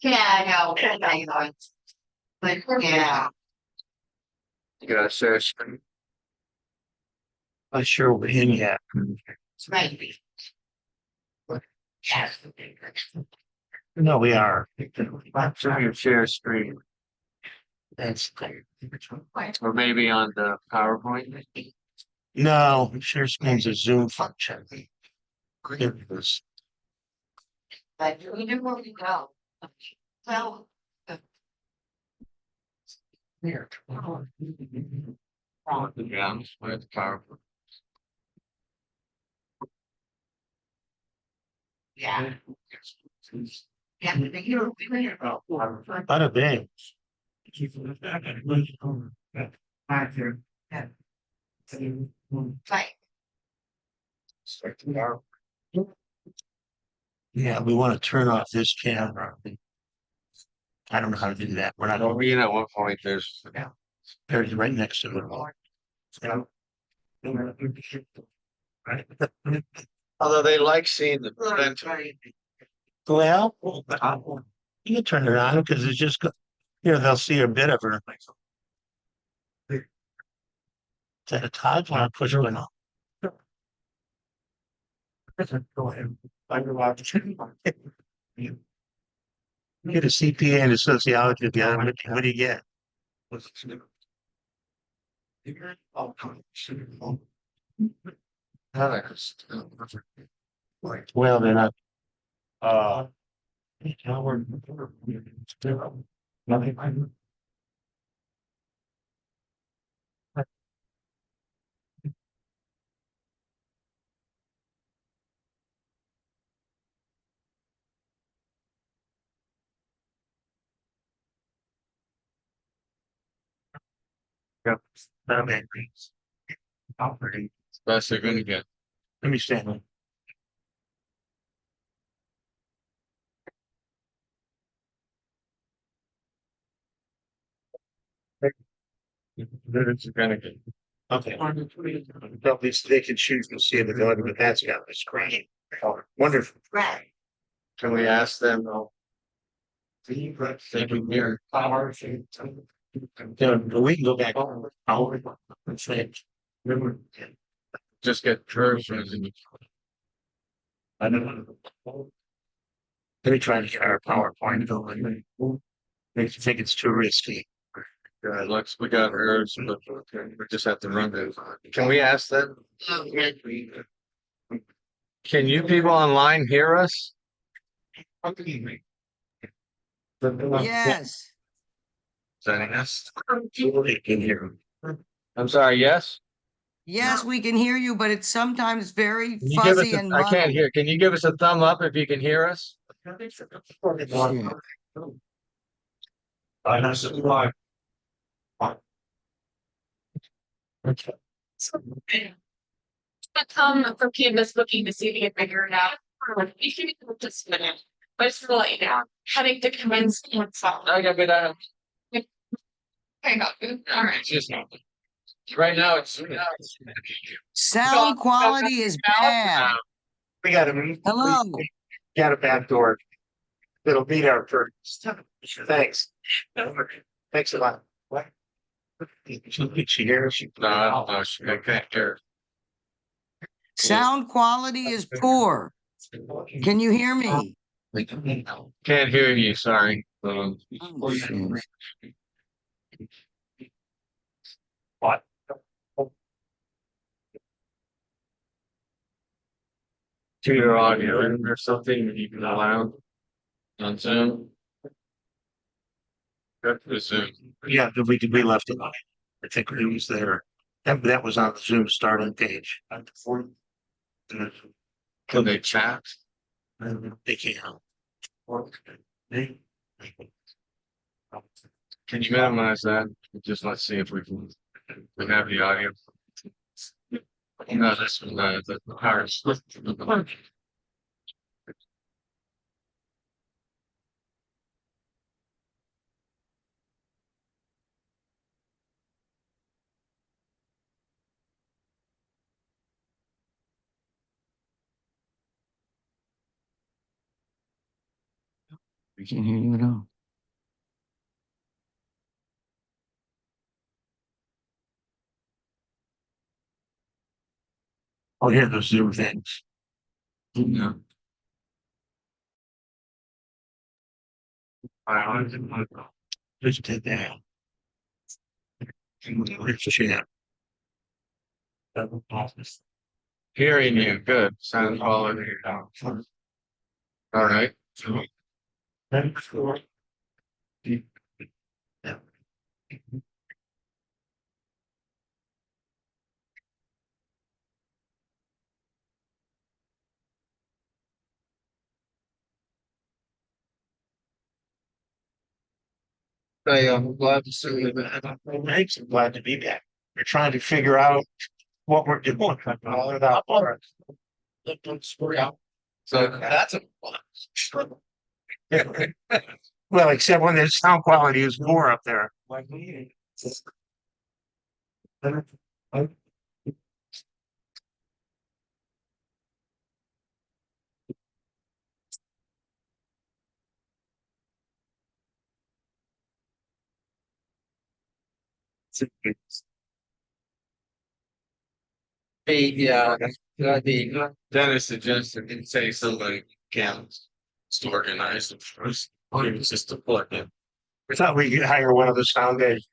Yeah, I know. But yeah, You gotta share screen. I'm sure we're in yet. right. No, we are. So you share screen. That's or maybe on the PowerPoint. No, share screen's a Zoom function. But we know where we go. Well, Here. Yeah, with PowerPoint. yeah. Yeah, Bada bing. right. Yeah, we want to turn off this camera. I don't know how to do that. We're not. Well, you know, at one point there's right next to it. Although they like seeing the presenter. Well, you can turn it on because it's just here. They'll see a bit of her. Is that a Todd? Want to push it on? Go ahead. You get a CPA and a sociology together. What do you get? Well, they're not. Nothing. Yep. Best they're gonna get. Let me stand. Okay. At least they can choose to see the dog, but that's got the screen. Oh, wonderful. Right. Can we ask them? They can hear. Yeah, we can go back. And say, just get curves. I don't know. Let me try to get our PowerPoint going. They think it's too risky. Looks, we got hers, but we just have to run those. Can we ask them? Can you people online hear us? Yes, Saying yes. They can hear. I'm sorry, yes? yes, we can hear you, but it's sometimes very Can you give us fuzzy and I can't muddled. hear. Can you give us a thumb up if you can hear us? Shit. I know some why. For canvas looking to see if you can figure it out. You can just minute, but it's to let you down. Having to commence one song. I got it. Hang on. All right. Just right now it's. Sound quality is bad. We got a. Hello. We got a back door. It'll beat our first. Thanks. Thanks a lot. What? She hears. No, I don't know. I can't hear. Sound quality is poor. Can you hear me? Can't hear you, sorry. Oh, shit. What? To your audio or something that you can allow on Zoom. Go to Zoom. Yeah, we left it on. I think it was there. That was on the Zoom starting page. Can they chat? They can't. Can you minimize that? Just let's see if we can have the audio. No, this was the power split. can't hear you at all. Oh, here, those Zoom things. Yeah. Just did that. It's a sham. Hearing you, good. Sound quality. All right. I'm glad to see you. I'm glad to be back. We're trying to figure out what we're doing. All about art. So that's a Well, except when the sound quality is more up there. yeah. The Dennis suggested and say somebody can organize it first. Or it's just a plug in. We thought we could hire one of the sound guys.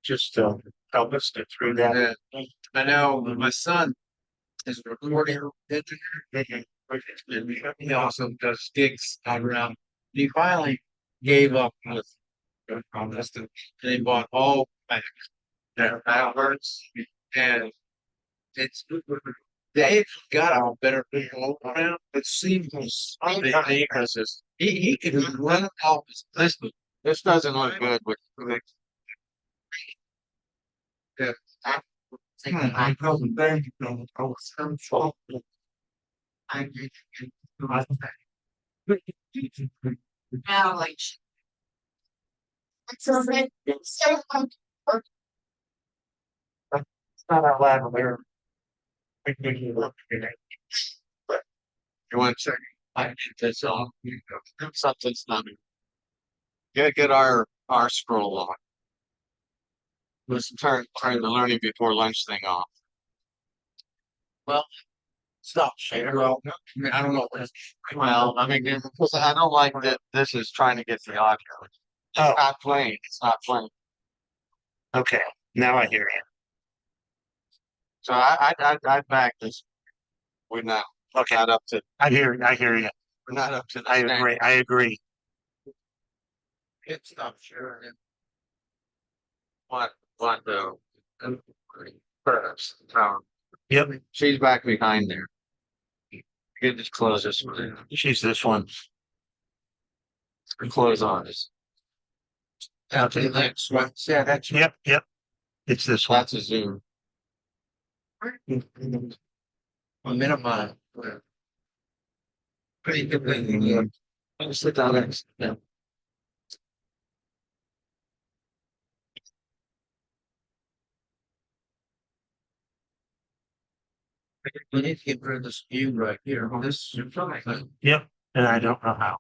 Just to help us get through that. I know my son is a recording engineer. And he also does gigs around. He finally gave up with on this and they bought all back their hours and it's they've got a better people around. It seems because he can run off his business. This doesn't look good with the I wasn't there. I was fault. Now, like. So then, so, It's not our lavalier. We look at it. you want to check. I get this off. Something's not. Get our scroll on. Let's turn the learning before lunch thing off. Well, stop share. Well, I mean, I don't know. Well, I mean, because I don't like that this is trying to get the audio. It's Oh, not playing. It's not playing. okay. Now I hear you. So I back this. We're not Okay. not up to I hear you. we're not up to the I standard. agree. I agree. It's not sure. What the perhaps Yep. she's back behind there. You can just close this one. She's this one. Close on this. Okay, that's right. Yeah, that's right. Yep. It's this one. That's a zoom. A minimize. Pretty good thing. Yeah. I'll sit down next. Yeah. We need to get rid of this view right here. This is fine. Yep. And I don't know how.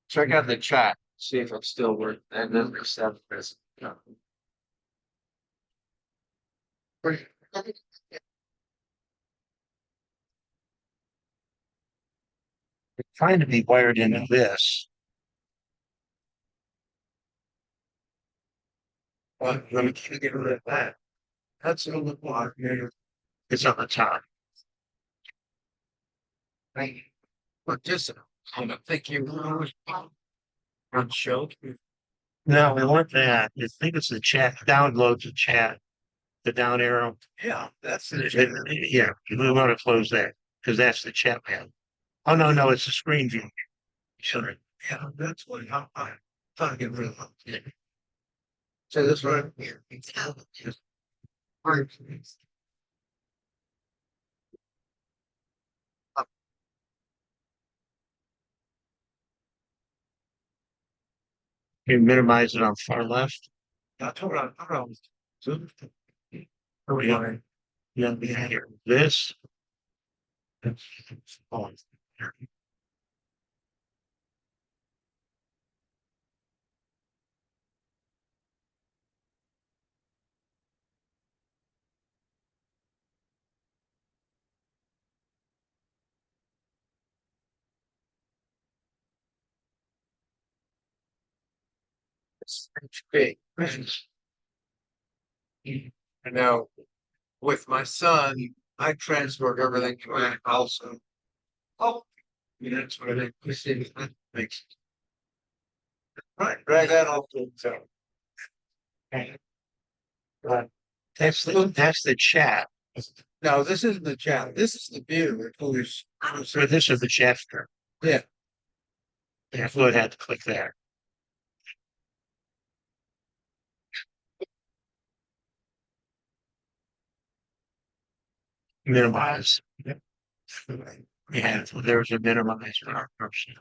Check out the chat, see if it's still working, and then accept this. It's trying to be wired into this. Let me get rid of that. That's on the block here. It's on the top. But just, I don't think you on show. No, we want that. I think it's the chat. Download the chat. The down arrow. Yeah, that's the. Yeah, we want to close that because that's the chat man. Oh, no, it's a screen view. Sorry. Yeah, that's what I'm trying to get rid of. Yeah. So this right here. Just. You minimize it on far left. That's what I'm. Oh, yeah. Yeah, here. This. It's big. And now, with my son, I transferred everything to my house. Oh, that's what I makes. Right, drag that off to so. That's the chat. No, this isn't the chat. This is the view. So this is the chapter. Yeah. Yeah, Floyd had to click there. Minimize. Yeah, so there's a minimizer option.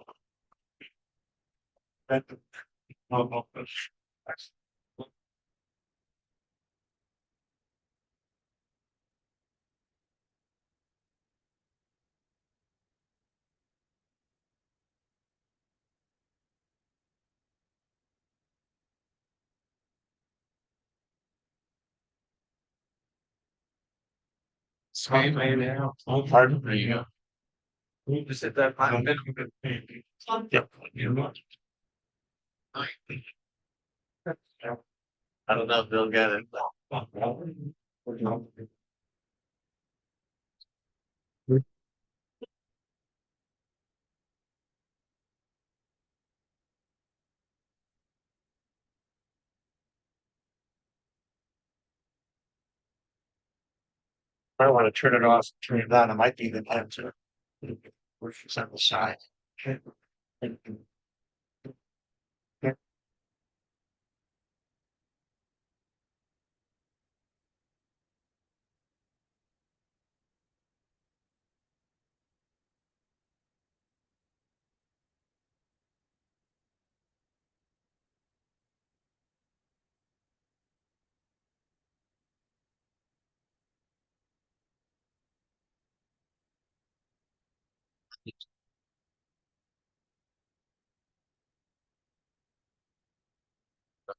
Same way now. Oh, pardon me. You just hit that final bit. Yep. I don't know if they'll get it. I want to turn it off, turn it on. It might be the answer. Which is on the side.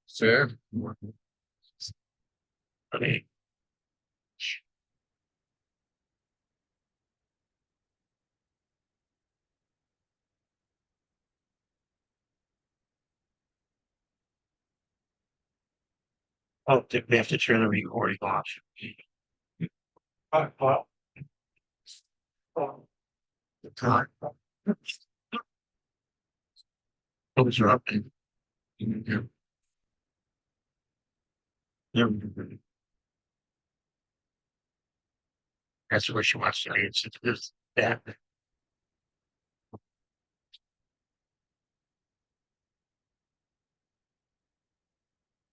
Sure. Okay. Oh, we have to turn the recording off. Well. The time. Those are up. That's what she wants to read. It's that.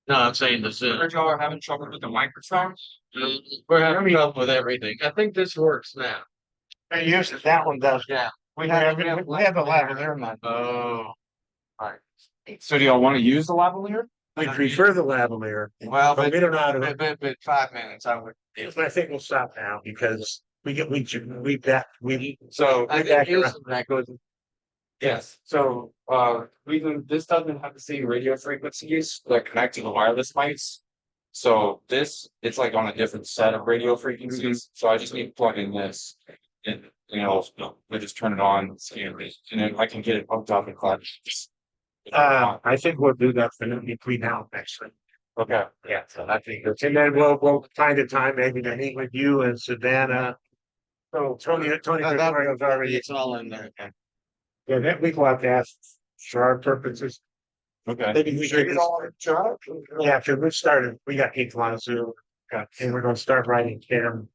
No, I'm saying this is. Heard y'all are having trouble with the microphones? We're having trouble with everything. I think this works now. I use it. That one does. Yeah. We have a lavalier mic. Oh. Alright. So do y'all want to use the lavalier? We prefer the lavalier. Well, But we don't know how to. but 5 minutes, I would. I think we'll stop now because we So I think that goes. Yes, so this doesn't have the same radio frequencies that connect to the wireless mics. So it's like on a different set of radio frequencies. So I just need to plug in this and we just turn it on and then I can get it hooked up and clutch. I think we'll do that for between now and next week. Okay. Yeah, so I think that's, and then we'll find a time maybe to meet with you and Savannah. So Tony Victoria's already. It's all in there. Yeah, that week we'll have to ask for our purposes. Okay. Maybe we should. Yeah, because we started, we got people on Zoom. And we're gonna start writing Kim.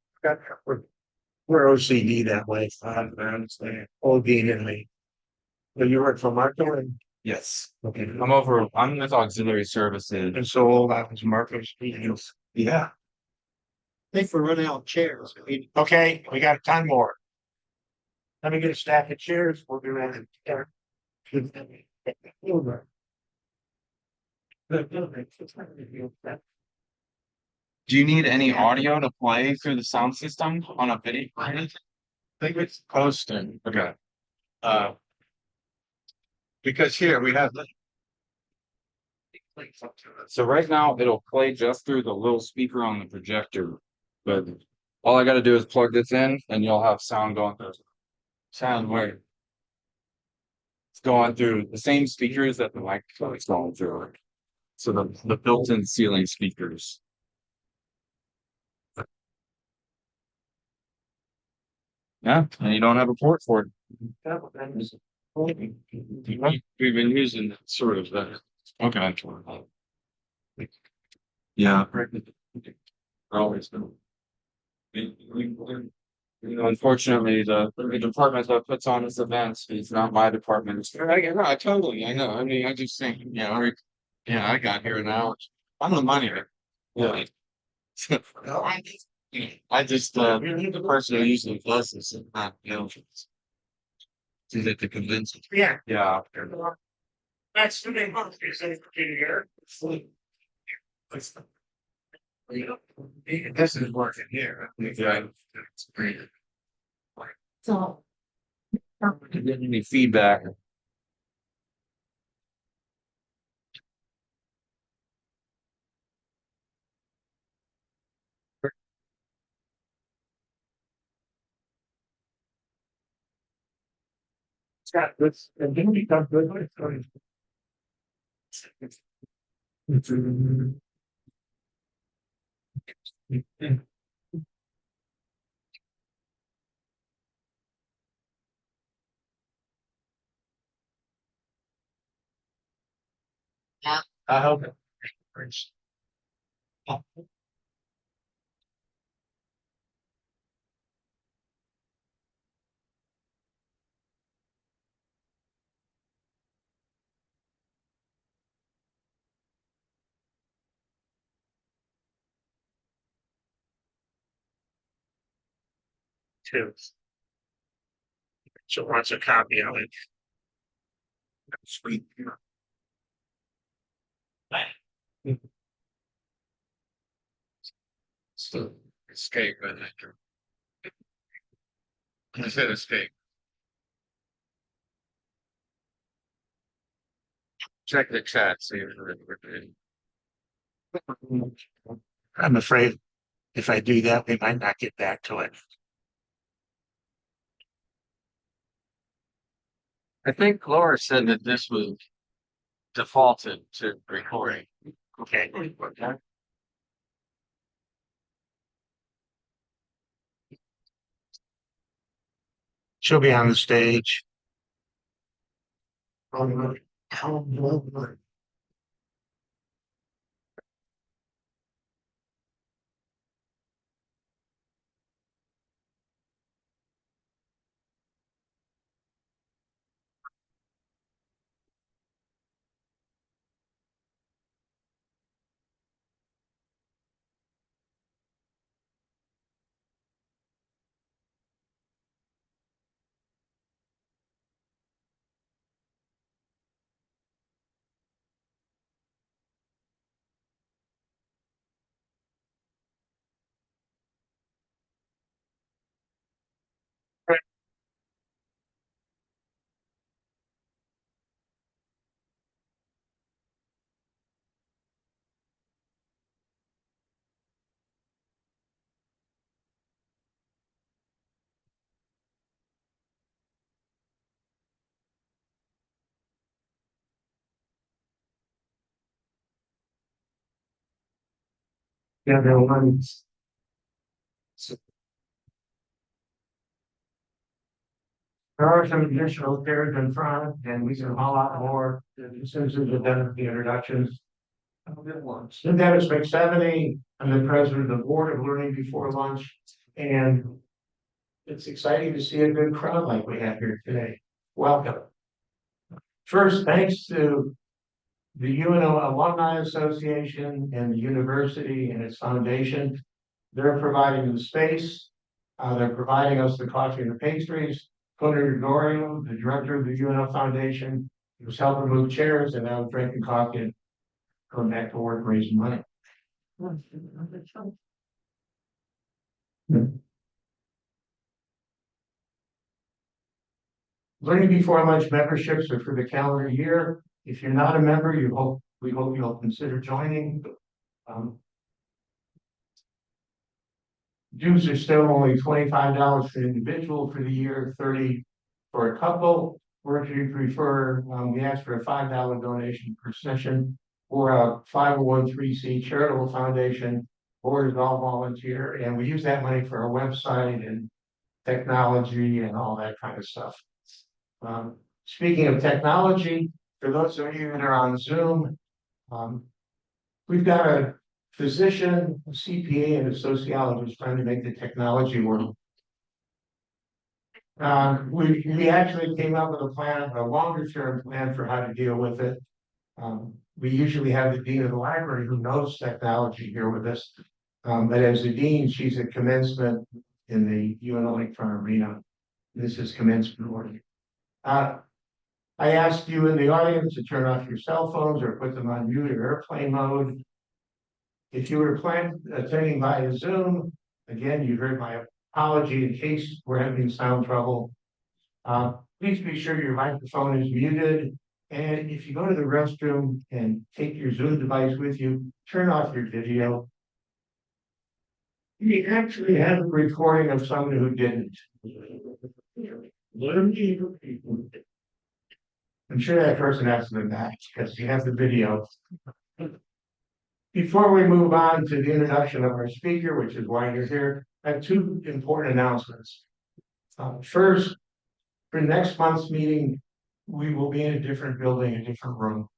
We're OCD that way. OD and me. So you work for Marco and. Yes, Okay. I'm with auxiliary services. And so all that was Marco's. Yeah. Think we're running out of chairs. Okay, we got 10 more. Let me get a stack of chairs. We'll do that. Do you need any audio to play through the sound system on a video? I think it's posting. Okay. Because here we have. So right now it'll play just through the little speaker on the projector, but all I gotta do is plug this in and you'll have sound going through. Sound where it's going through the same speakers that the microphone is going through. So the built-in ceiling speakers. Yeah, and you don't have a port for it. We've been using sort of that. Okay. Yeah. Always. Unfortunately, the department that puts on this event is not my department. I totally, I know. I mean, I just think, yeah, I got here now. I'm the money. Yeah. I just, the person who usually does this is not, to get to convince me. Yeah. Yeah. That's the big one. Here. This is working here. Yeah. It's great. So. Get any feedback? Scott, this, and didn't become good, but it's going. Yeah. I hope. Too. So wants a copy of it. Sweet. So escape, but I said escape. Check the chat, see if we're good. I'm afraid if I do that, we might not get back to it. I think Laura said that this was defaulted to recording. Okay. She'll be on the stage. Yeah, there was. There are some additional chairs in front, and we can haul out more as soon as we've done the introductions. I'm Dennis McSeveny. I'm the president of the Board of Learning Before Lunch, and it's exciting to see a good crowd like we have here today. Welcome. First, thanks to the UNO Alumni Association and the university and its foundation. They're providing the space. They're providing us the coffee and the pastries. Tony Gregorio, the director of the UNO Foundation, he was helping move chairs, and I was drinking coffee and going back to work raising money. Learning Before Lunch memberships are for the calendar year. If you're not a member, we hope you'll consider joining. Dues are still only $25 for an individual for the year, $30 for a couple. Or if you prefer, we ask for a $5 donation per session. We're a 501(c) charitable foundation. Board is all volunteer, and we use that money for our website and technology and all that kind of stuff. Speaking of technology, for those of you that are on Zoom, we've got a physician, a CPA, and a sociologist trying to make the technology work. We actually came up with a plan, a longer term plan for how to deal with it. We usually have the dean of the library who knows technology here with us. But as the dean, she's at commencement in the UNO Lakefront Arena. This is commencement morning. I asked you in the audience to turn off your cell phones or put them on mute or airplane mode. If you were attending via Zoom, again, you heard my apology in case we're having sound trouble. Please be sure your microphone is muted. And if you go to the restroom and take your Zoom device with you, turn off your video. We actually have a recording of someone who didn't. I'm sure that person has to be back because you have the video. Before we move on to the introduction of our speaker, which is why you're here, I have two important announcements. First, for next month's meeting, we will be in a different building, a different room.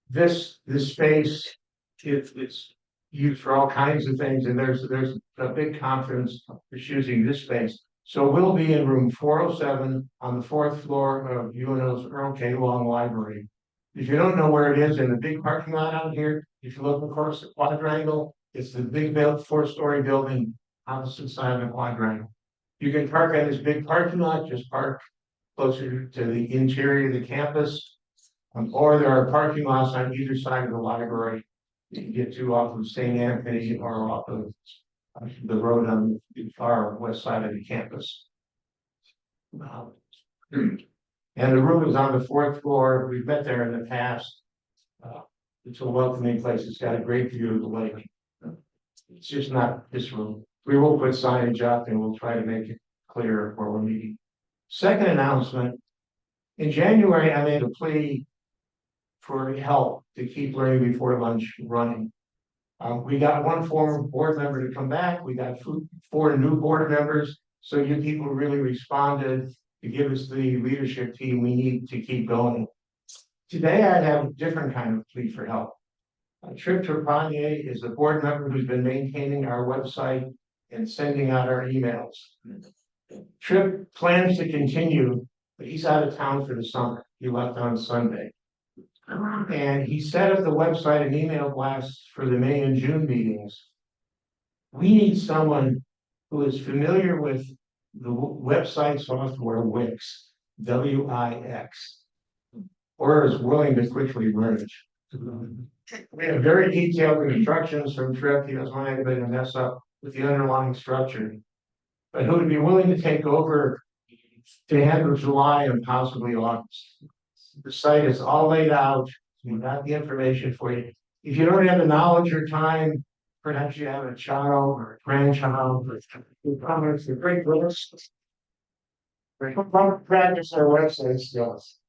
This space, it's used for all kinds of things, and there's a big conference that's using this space. So we'll be in room 407 on the 4th floor of UNO's Earl K. Long Library. If you don't know where it is, in the big parking lot out here, if you look across the quadrangle, it's the big 4-story building opposite side of the quadrangle. You can park in this big parking lot, just park closer to the interior of the campus, or there are parking lots on either side of the library. You can get to off of St. Anthony or off of the road on the far west side of the campus. And the room is on the 4th floor. We've met there in the past. It's a welcoming place. It's got a great view of the lake. It's just not this room. We will put signage up and we'll try to make it clear where we're meeting. Second announcement, in January, I made a plea for help to keep Learning Before Lunch running. We got one former board member to come back. We got 4 new board members. So you people really responded to give us the leadership team we need to keep going. Today, I have a different kind of plea for help. Trip Trepanier is a board member who's been maintaining our website and sending out our emails. Trip plans to continue, but he's out of town for the summer. He left on Sunday. And he set up the website and email blasts for the May and June meetings. We need someone who is familiar with the website software Wix, W-I-X, or is willing to quickly learn it. We have very detailed instructions from Trip. He doesn't want anybody to mess up with the underlying structure, but who would be willing to take over to handle July and possibly August. The site is all laid out. We've got the information for you. If you don't have the knowledge or time, perhaps you have a child or a grandchild, it's a great list. Practice our website skills.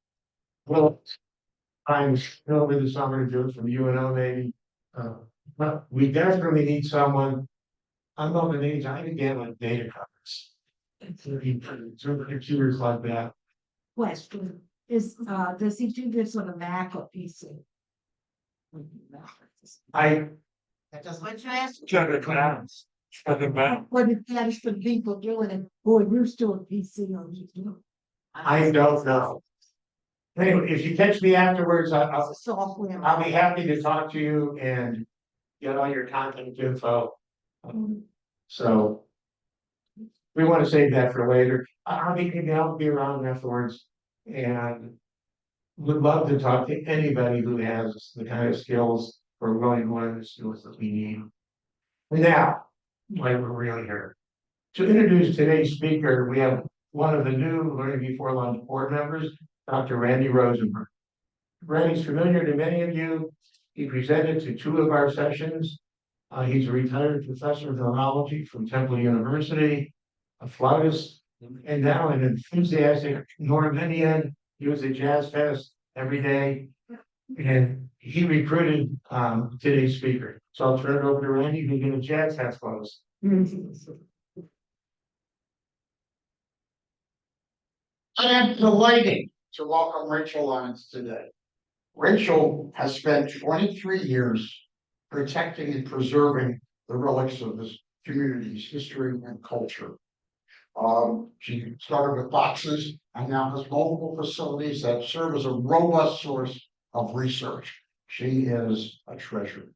Well, I'm over the summer to do it from UNO maybe. But we definitely need someone. I'm of an age, I began with data covers. Computers like that. Question is, does he do this on a Mac or PC? That's what you asked. What if that's the people doing it who are used to a PC or you? I don't know. Anyway, if you catch me afterwards, Software. I'll be happy to talk to you and get all your contact info. So we want to save that for later. I'll be around afterwards and would love to talk to anybody who has the kind of skills or willing to learn the skills that we need. Now, why we're really here. To introduce today's speaker, we have one of the new Learning Before Lunch board members, Dr. Randy Rosenberg. Randy's familiar to many of you. He presented to 2 of our sessions. He's a retired professor of neurology from Temple University, a flautist, and now an enthusiastic Norwegian. He was at Jazz Fest every day. And he recruited today's speaker. So I'll turn it over to Randy to get a jazz hands for us. I am delighted to welcome Rachel Lyons today. Rachel has spent 23 years protecting and preserving the relics of this community's history and culture. She started with boxes and now has multiple facilities that serve as a robust source of research. She is a treasure.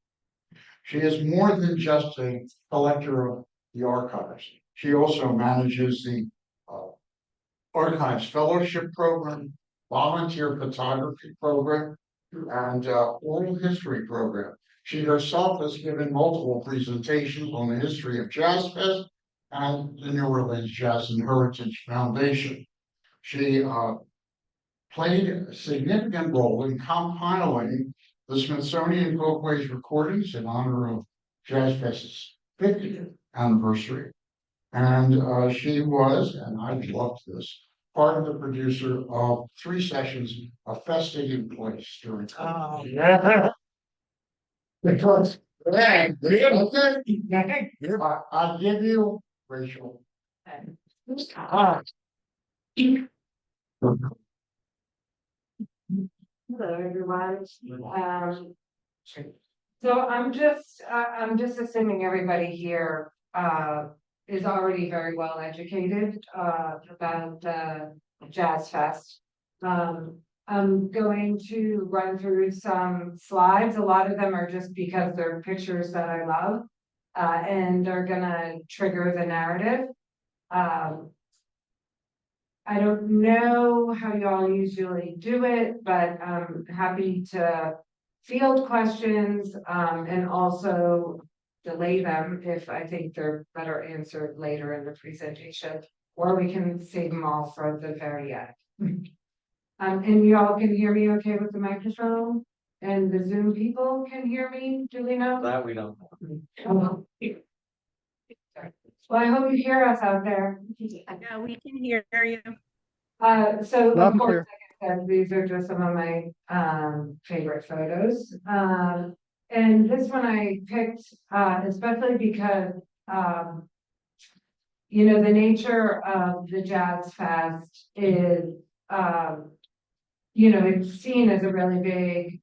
She is more than just a collector of the archives. She also manages the Archives Fellowship Program, Volunteer Photography Program, and Oral History Program. She herself has given multiple presentations on the history of Jazz Fest and the New Orleans Jazz and Heritage Foundation. She played a significant role in compiling the Smithsonian Folkways recordings in honor of Jazz Fest's 50th anniversary. And she was, and I loved this, part of the producer of 3 sessions of Fest Taking Place during. Oh, yeah. Because, hey, I'll give you, Rachel. Hello, everyone. So I'm just assuming everybody here, is already very well educated, about, Jazz Fest. I'm going to run through some slides. A lot of them are just because they're pictures that I love, and are gonna trigger the narrative. I don't know how y'all usually do it, but I'm happy to field questions, and also delay them if I think they're better answered later in the presentation, or we can save them all for the very end. And y'all can hear me okay with the microphone? And the Zoom people can hear me, do we know? That we don't. Oh, well, I hope you hear us out there. Yeah, we can hear you. So Loud of and course, like I said, these are just some of my favorite photos. And this one I picked especially because you know, the nature of the Jazz Fest is you know, it's seen as a really big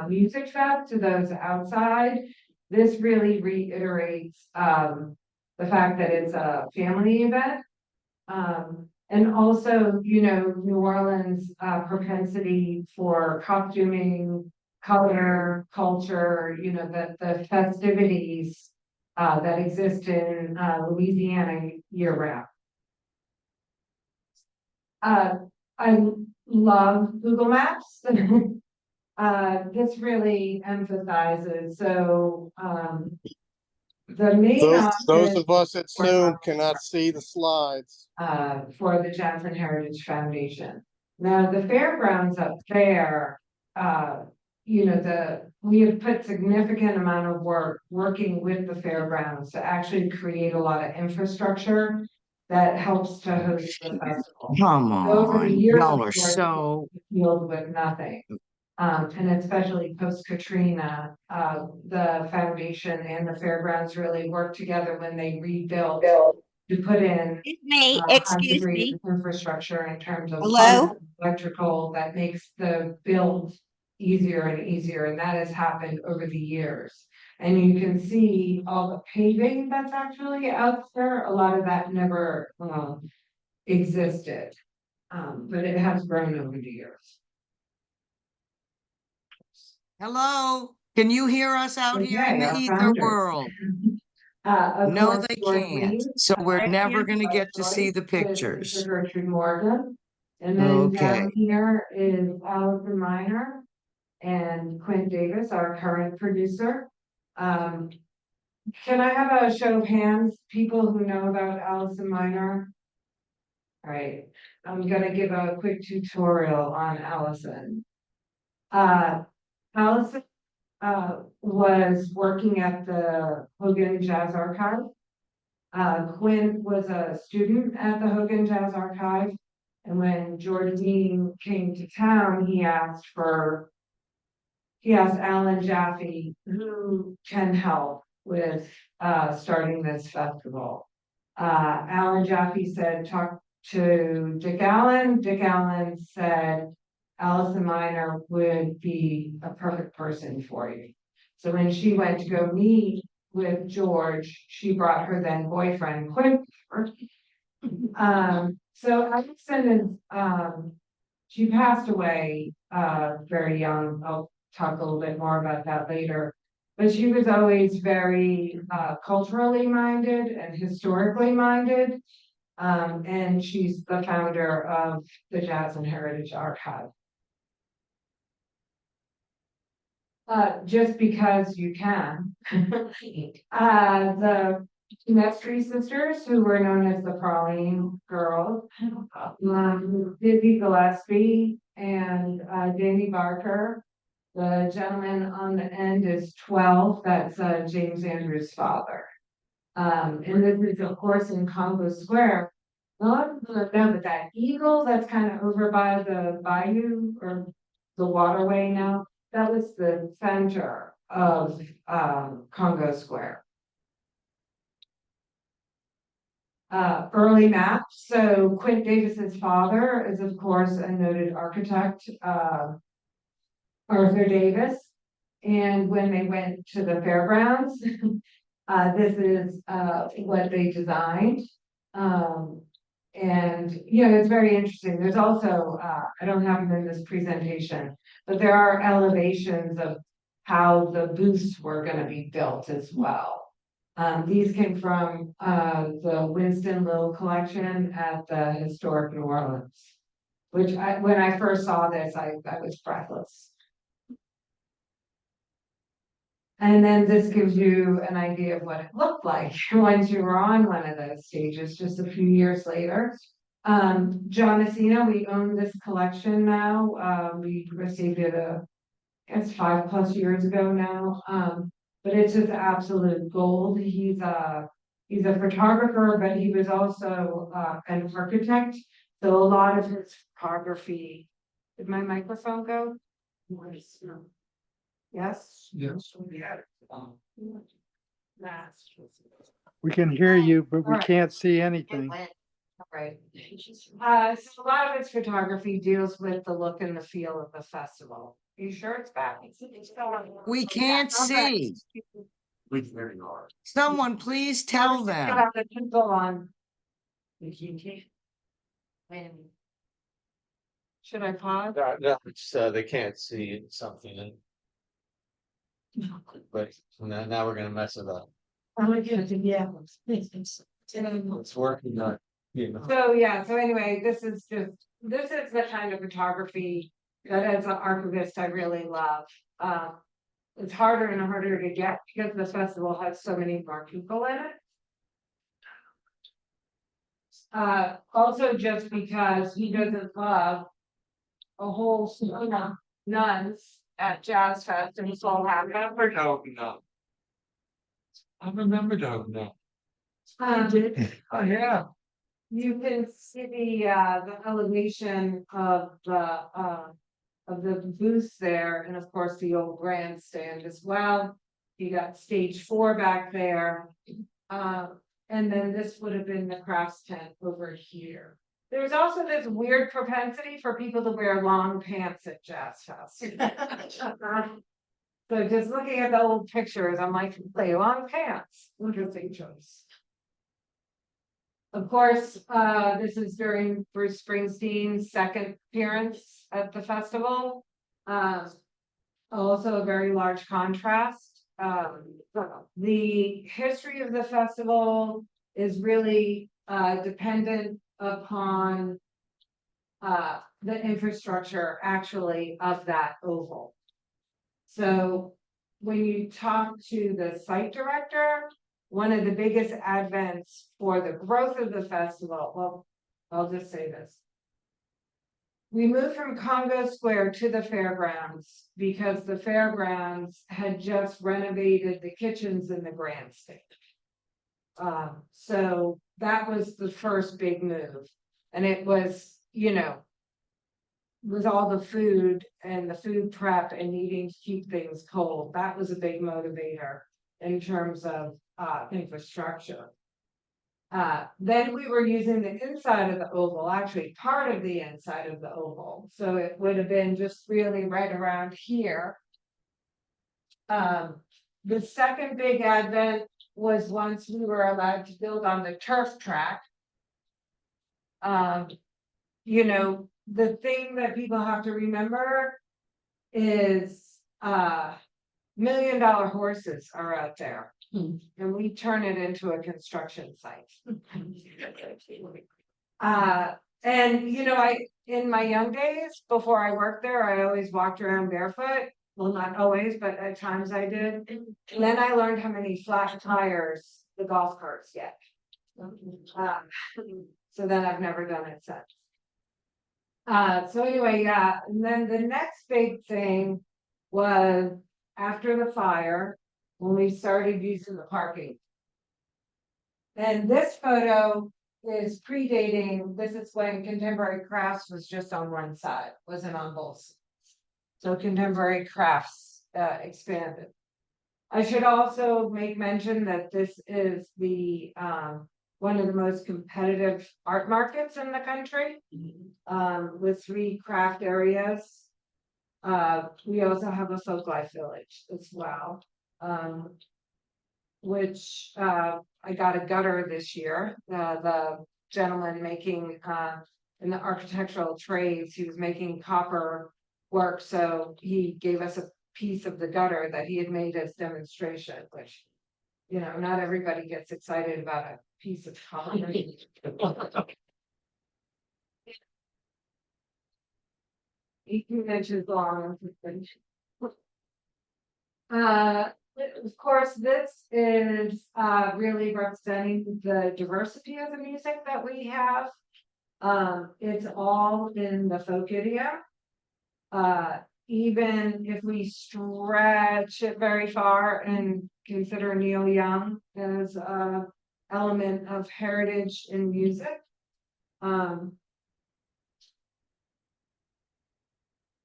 music fest to those outside. This really reiterates the fact that it's a family event. And also, you know, New Orleans propensity for costuming, color, culture, you know, the festivities that exist in Louisiana year round. I love Google Maps. This really emphasizes, so the main Those office of us at Zoom cannot see the slides. for the Jazz and Heritage Foundation. Now, the fairgrounds up there, you know, we have put significant amount of work working with the fairgrounds to actually create a lot of infrastructure that helps to host the festival. Come Over the on, years, y'all of are course, so, field with nothing. And especially post Katrina, the foundation and the fairgrounds really worked together when they rebuilt to put in high degree of infrastructure in terms of plumbing, electrical that makes the build easier and easier, and that has happened over the years. And you can see all the paving that's actually out there. A lot of that never existed, but it has grown over the years. hello, can you hear us out here in Okay, the our ether founders. world? Of No, course, they George can't. Reed, So we're never gonna by get to see choice, the with pictures. Sister Gertrude Morgan. And then Okay. down here is Allison Miner and Quinn Davis, our current producer. Can I have a show of hands, people who know about Allison Miner? All right, I'm gonna give a quick tutorial on Allison. Allison was working at the Hogan Jazz Archive. Quinn was a student at the Hogan Jazz Archive. And when George Dean came to town, he asked for he asked Alan Jaffe, who can help with starting this festival. Alan Jaffe said, talk to Dick Allen. Dick Allen said, Allison Miner would be a perfect person for you. So when she went to go meet with George, she brought her then boyfriend, Quinn. So Allison is, she passed away, very young. I'll talk a little bit more about that later. But she was always very, culturally minded and historically minded. And she's the founder of the Jazz and Heritage Archive. Just because you can. The Mestre sisters, who were known as the Praline Girls, Dizzy Gillespie and Jamie Barker. The gentleman on the end is 12. That's James Andrews' father. And this is, of course, in Congo Square. A lot of people don't know, but that eagle that's kind of over by the bayou or the waterway now, that was the center of Congo Square. Early maps. So Quint Davis's father is, of course, a noted architect, Arthur Davis. And when they went to the fairgrounds, this is what they designed. And, you know, it's very interesting. There's also, I don't have them in this presentation, but there are elevations of how the booths were going to be built as well. These came from the Winston Little collection at the Historic New Orleans, which when I first saw this, I was breathless. And then this gives you an idea of what it looked like once you were on one of those stages just a few years later. John Messina, we own this collection now. We received it, it's 5+ years ago now. But it's just absolute gold. He's a photographer, but he was also an architect. So a lot of his photography. Did my microphone go? Yes? Yes. We can hear you, but we Alright. can't see anything. Right. So a lot of its photography deals with the look and the feel of the festival. Are you sure it's back? We can't see. Someone please tell them. Go on. Should I pause? No, it's, they can't see something. But now we're gonna mess it up. Yeah. It's working on. So, yeah, so anyway, this is the kind of photography that as an archivist, I really love. It's harder and harder to get because the festival has so many more people in it. Also just because he doesn't love a whole slew of nuns at Jazz Fest and it's all happening. I remember those now. Oh, yeah. You can see the elevation of the booths there, and of course the old grandstand as well. You got stage 4 back there. And then this would have been the crafts tent over here. There's also this weird propensity for people to wear long pants at Jazz Fest. So just looking at the old pictures, I'm like, play long pants. Interesting choice. Of course, this is during Bruce Springsteen's second appearance at the festival. Also a very large contrast. The history of the festival is really dependent upon the infrastructure actually of that oval. So when you talk to the site director, one of the biggest advents for the growth of the festival, well, I'll just say this. We moved from Congo Square to the fairgrounds because the fairgrounds had just renovated the kitchens in the grandstand. So that was the first big move. And it was, you know, was all the food and the food prep and needing to keep things cold. That was a big motivator in terms of infrastructure. Then we were using the inside of the oval, actually part of the inside of the oval. So it would have been just really right around here. The second big advent was once we were allowed to build on the turf track. You know, the thing that people have to remember is $1 million horses are out there. And we turn it into a construction site. And you know, in my young days, before I worked there, I always walked around barefoot. Well, not always, but at times I did. And then I learned how many flat tires the golf carts get. So then I've never done it since. So anyway, yeah, and then the next big thing was after the fire, when we started using the parking. And this photo is predating, this is when Contemporary Crafts was just on one side, wasn't on both sides. So Contemporary Crafts expanded. I should also make mention that this is the one of the most competitive art markets in the country, with 3 craft areas. We also have a folk life village as well, which I got a gutter this year. The gentleman making in the architectural trades, he was making copper work, so he gave us a piece of the gutter that he had made as demonstration, which, you know, not everybody gets excited about a piece of concrete. Eighteen inches long. Of course, this is really representing the diversity of the music that we have. It's all in the folk idiom. Even if we stretch it very far and consider Neil Young as an element of heritage in music.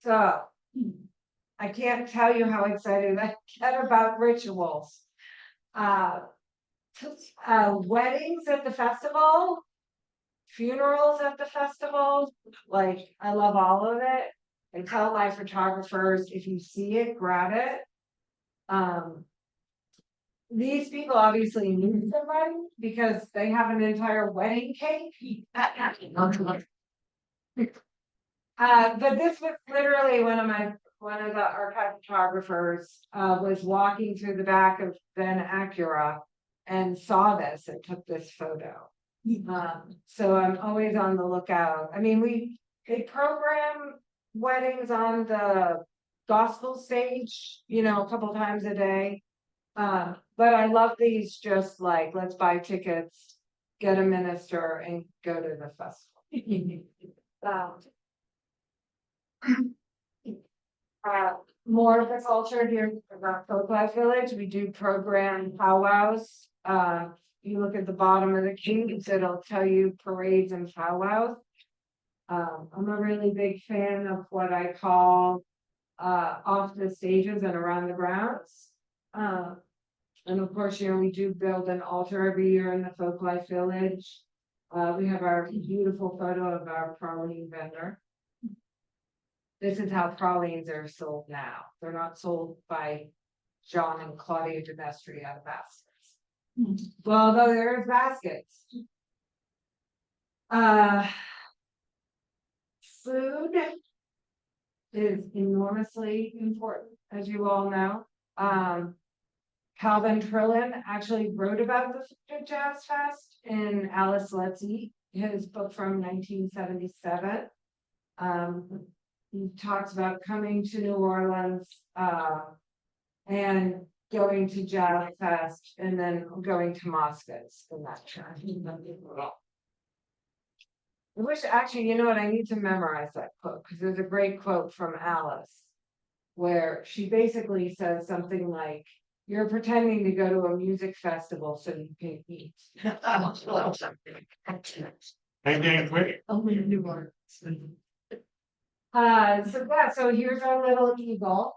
So I can't tell you how excited I get about rituals. Weddings at the festival, funerals at the festival, like I love all of it. And tell my photographers, if you see it, grab it. These people obviously need somebody because they have an entire wedding cake. But this was literally one of the archive photographers was walking through the back of Ben Acura and saw this and took this photo. So I'm always on the lookout. I mean, they program weddings on the gospel stage, you know, a couple times a day. But I love these just like, let's buy tickets, get a minister and go to the festival. More of the culture here about Folk Life Village, we do program powwows. You look at the bottom of the cubes, it'll tell you parades and powwows. I'm a really big fan of what I call off the stages and around the grounds. And of course, you know, we do build an altar every year in the Folk Life Village. We have our beautiful photo of our praline vendor. This is how pralines are sold now. They're not sold by John and Claudia Demestri out of baskets. Well, although there's baskets. Food is enormously important, as you all know. Calvin Trillin actually wrote about the Food at Jazz Fest in Alice Let's Eat, his book from 1977. He talks about coming to New Orleans and going to Jazz Fest and then going to Moscas in that time. I wish actually, you know what, I need to memorize that quote because there's a great quote from Alice where she basically says something like, you're pretending to go to a music festival so you can eat. So here's our little eagle.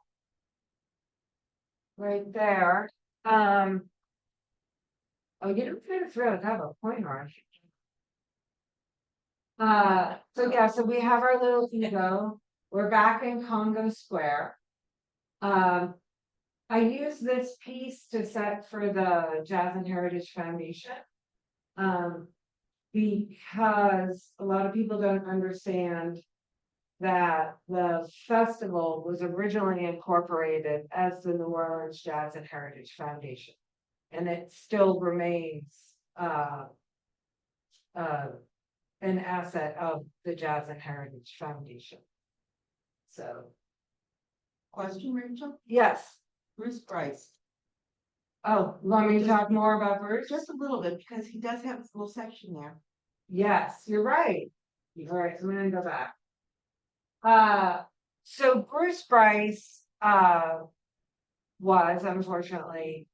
Right there. Oh, you don't kind of throw it, have a pointer on it. So we have our little ego. We're back in Congo Square. I use this piece to set for the Jazz and Heritage Foundation. Because a lot of people don't understand that the festival was originally incorporated as the New Orleans Jazz and Heritage Foundation. And it still remains an asset of the Jazz and Heritage Foundation. So, Question, Rachel? yes. Bruce Price. Oh, you want me to talk more about Bruce? Just a little bit, because he does have a little section there. Yes, you're right. All right, I'm gonna go back. So Bruce Price, was unfortunately,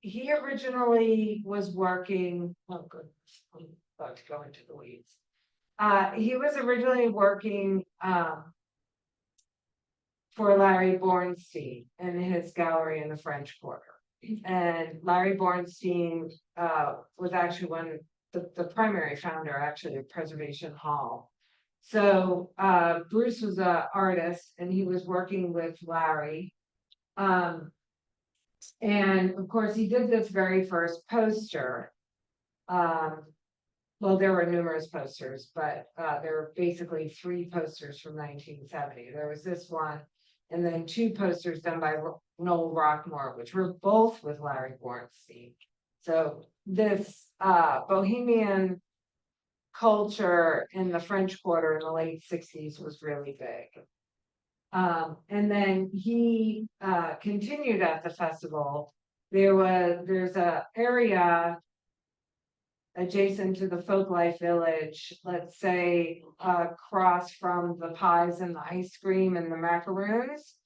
he originally was working, oh goodness, I'm about to go into the weeds. He was originally working, for Larry Bornstein and his gallery in the French Quarter. And Larry Bornstein, was actually the primary founder actually of Preservation Hall. So, Bruce was an artist and he was working with Larry. And of course, he did this very first poster. Well, there were numerous posters, but there were basically 3 posters from 1970. There was this one, and then 2 posters done by Noel Rockmore, which were both with Larry Bornstein. So this bohemian culture in the French Quarter in the late 60s was really big. And then he continued at the festival. There's a area adjacent to the Folklife Village, let's say across from the pies and the ice cream and the macaroons.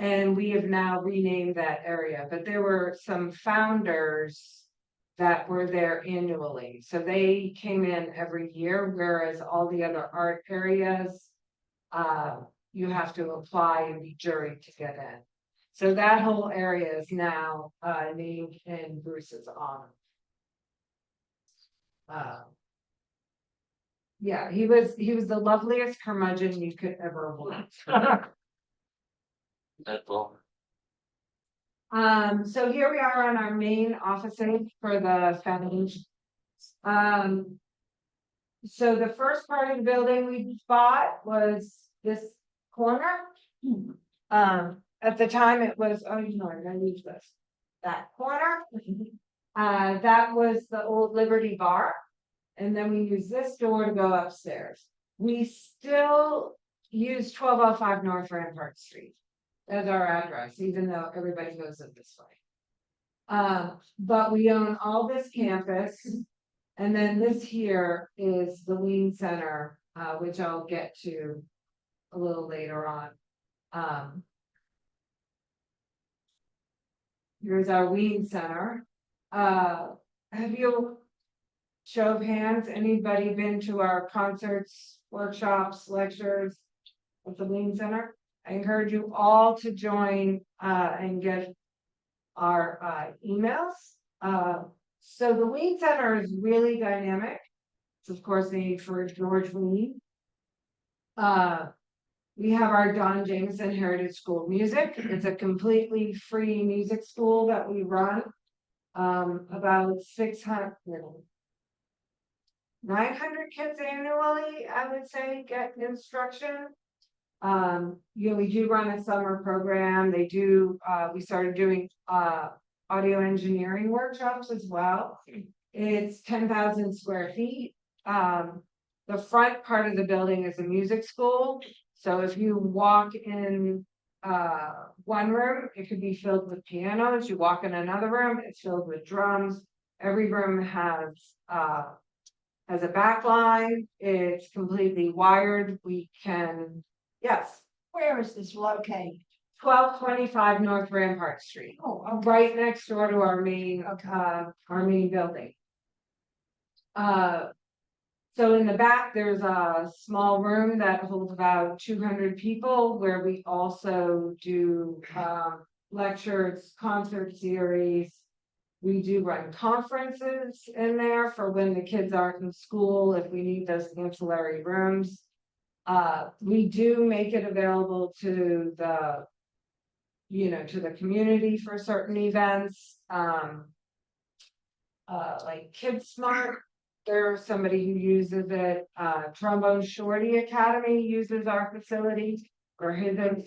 And we have now renamed that area, but there were some founders that were there annually. So they came in every year, whereas all the other art areas, you have to apply and be juried to get in. So that whole area is now named in Bruce's honor. Yeah, he was the loveliest curmudgeon you could ever want. That's all. So here we are on our main offices for the foundation. So the first part of the building we bought was this corner. At the time it was, oh, you know, I'm gonna use this. That corner. That was the old Liberty Bar. And then we use this door to go upstairs. We still use 1205 North Rampart Street as our address, even though everybody goes it this way. But we own all this campus. And then this here is the Lean Center, which I'll get to a little later on. Here's our Lean Center. Have you, show of hands, anybody been to our concerts, workshops, lectures at the Lean Center? I encourage you all to join and get our emails. So the Lean Center is really dynamic. It's of course named for George Lean. We have our Don Jameson Heritage School of Music. It's a completely free music school that we run. About 900 kids annually, I would say, get instruction. You know, we do run a summer program. We started doing audio engineering workshops as well. It's 10,000 square feet. The front part of the building is a music school. So if you walk in one room, it could be filled with pianos. You walk in another room, it's filled with drums. Every room has a back line. It's completely wired. We can, yes. Where is this located? 1225 North Rampart Street. Oh, okay. Right next door to our main building. So in the back, there's a small room that holds about 200 people where we also do lectures, concert series. We do run conferences in there for when the kids aren't in school, if we need those ancillary rooms. We do make it available to the, to the community for certain events. Like Kids Smart, there's somebody who uses it. Trombone Shorty Academy uses our facility for his. There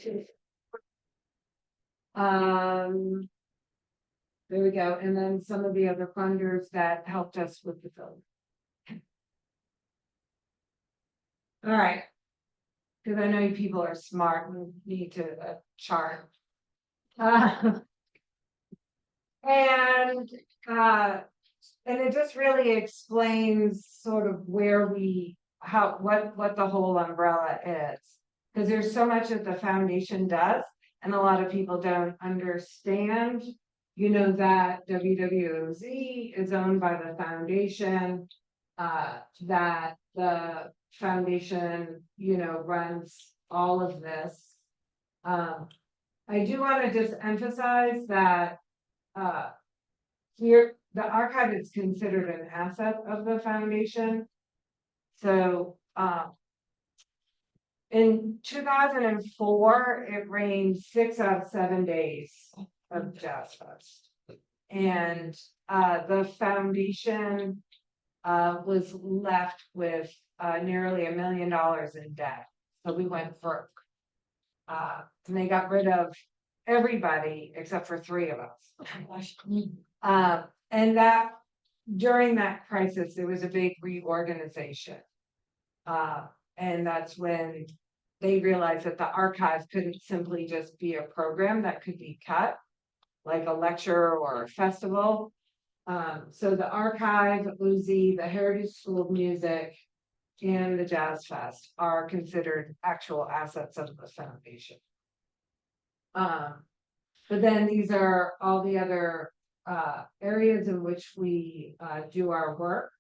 we go. And then some of the other funders that helped us with the film. All right. Because I know you people are smart and need to chart. And it just really explains sort of where what the whole umbrella is. Because there's so much that the foundation does, and a lot of people don't understand, that WWOZ is owned by the foundation, that the foundation, runs all of this. I do want to just emphasize that here, the archive is considered an asset of the foundation. So in 2004, it rained 6 out of 7 days of Jazz Fest. And the foundation was left with nearly $1 million in debt. So we went broke. And they got rid of everybody except for 3 of us. And that during that crisis, there was a big reorganization. And that's when they realized that the archive couldn't simply just be a program that could be cut, like a lecture or a festival. So the archive, Uzi, the Heritage School of Music, and the Jazz Fest are considered actual assets of the foundation. But then these are all the other areas in which we do our work.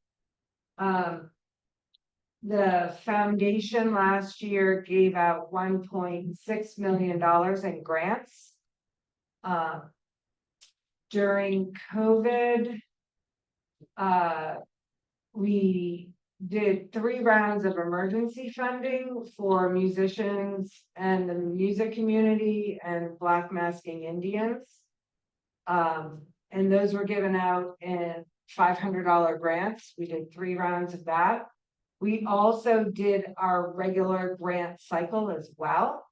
The foundation last year gave out $1.6 million in grants. During COVID, we did 3 rounds of emergency funding for musicians and the music community and Black masking Indians. And those were given out in $500 grants. We did 3 rounds of that. We also did our regular grant cycle as well.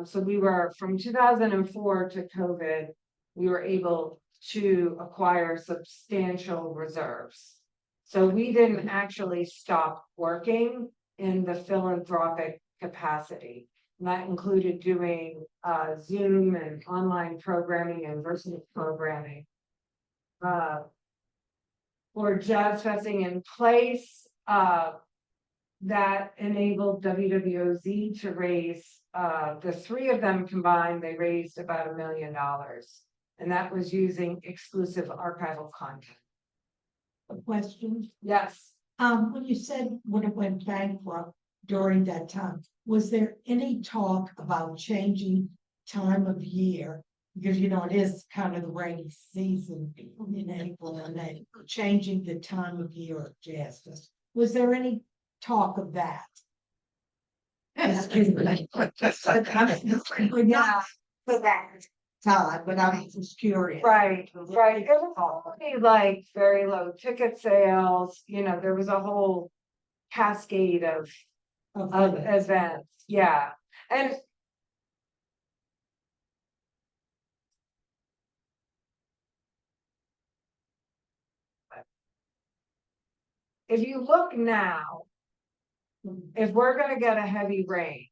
So we were from 2004 to COVID, we were able to acquire substantial reserves. So we didn't actually stop working in the philanthropic capacity. And that included doing Zoom and online programming and virtual programming. For Jazz Festing in Place, that enabled WWOZ to raise, the 3 of them combined, they raised about $1 million. And that was using exclusive archival content. A question. Yes. When you said when it went bankrupt during that time, was there any talk about changing time of year? Because it is kind of the rainy season in April, and then changing the time of year of Jazz Fest. Was there any talk of that? Excuse me. Yeah, for that time, but I'm just curious. Right. It was only like very low ticket sales. There was a whole cascade of events. Yeah. And if you look now, if we're going to get a heavy rain,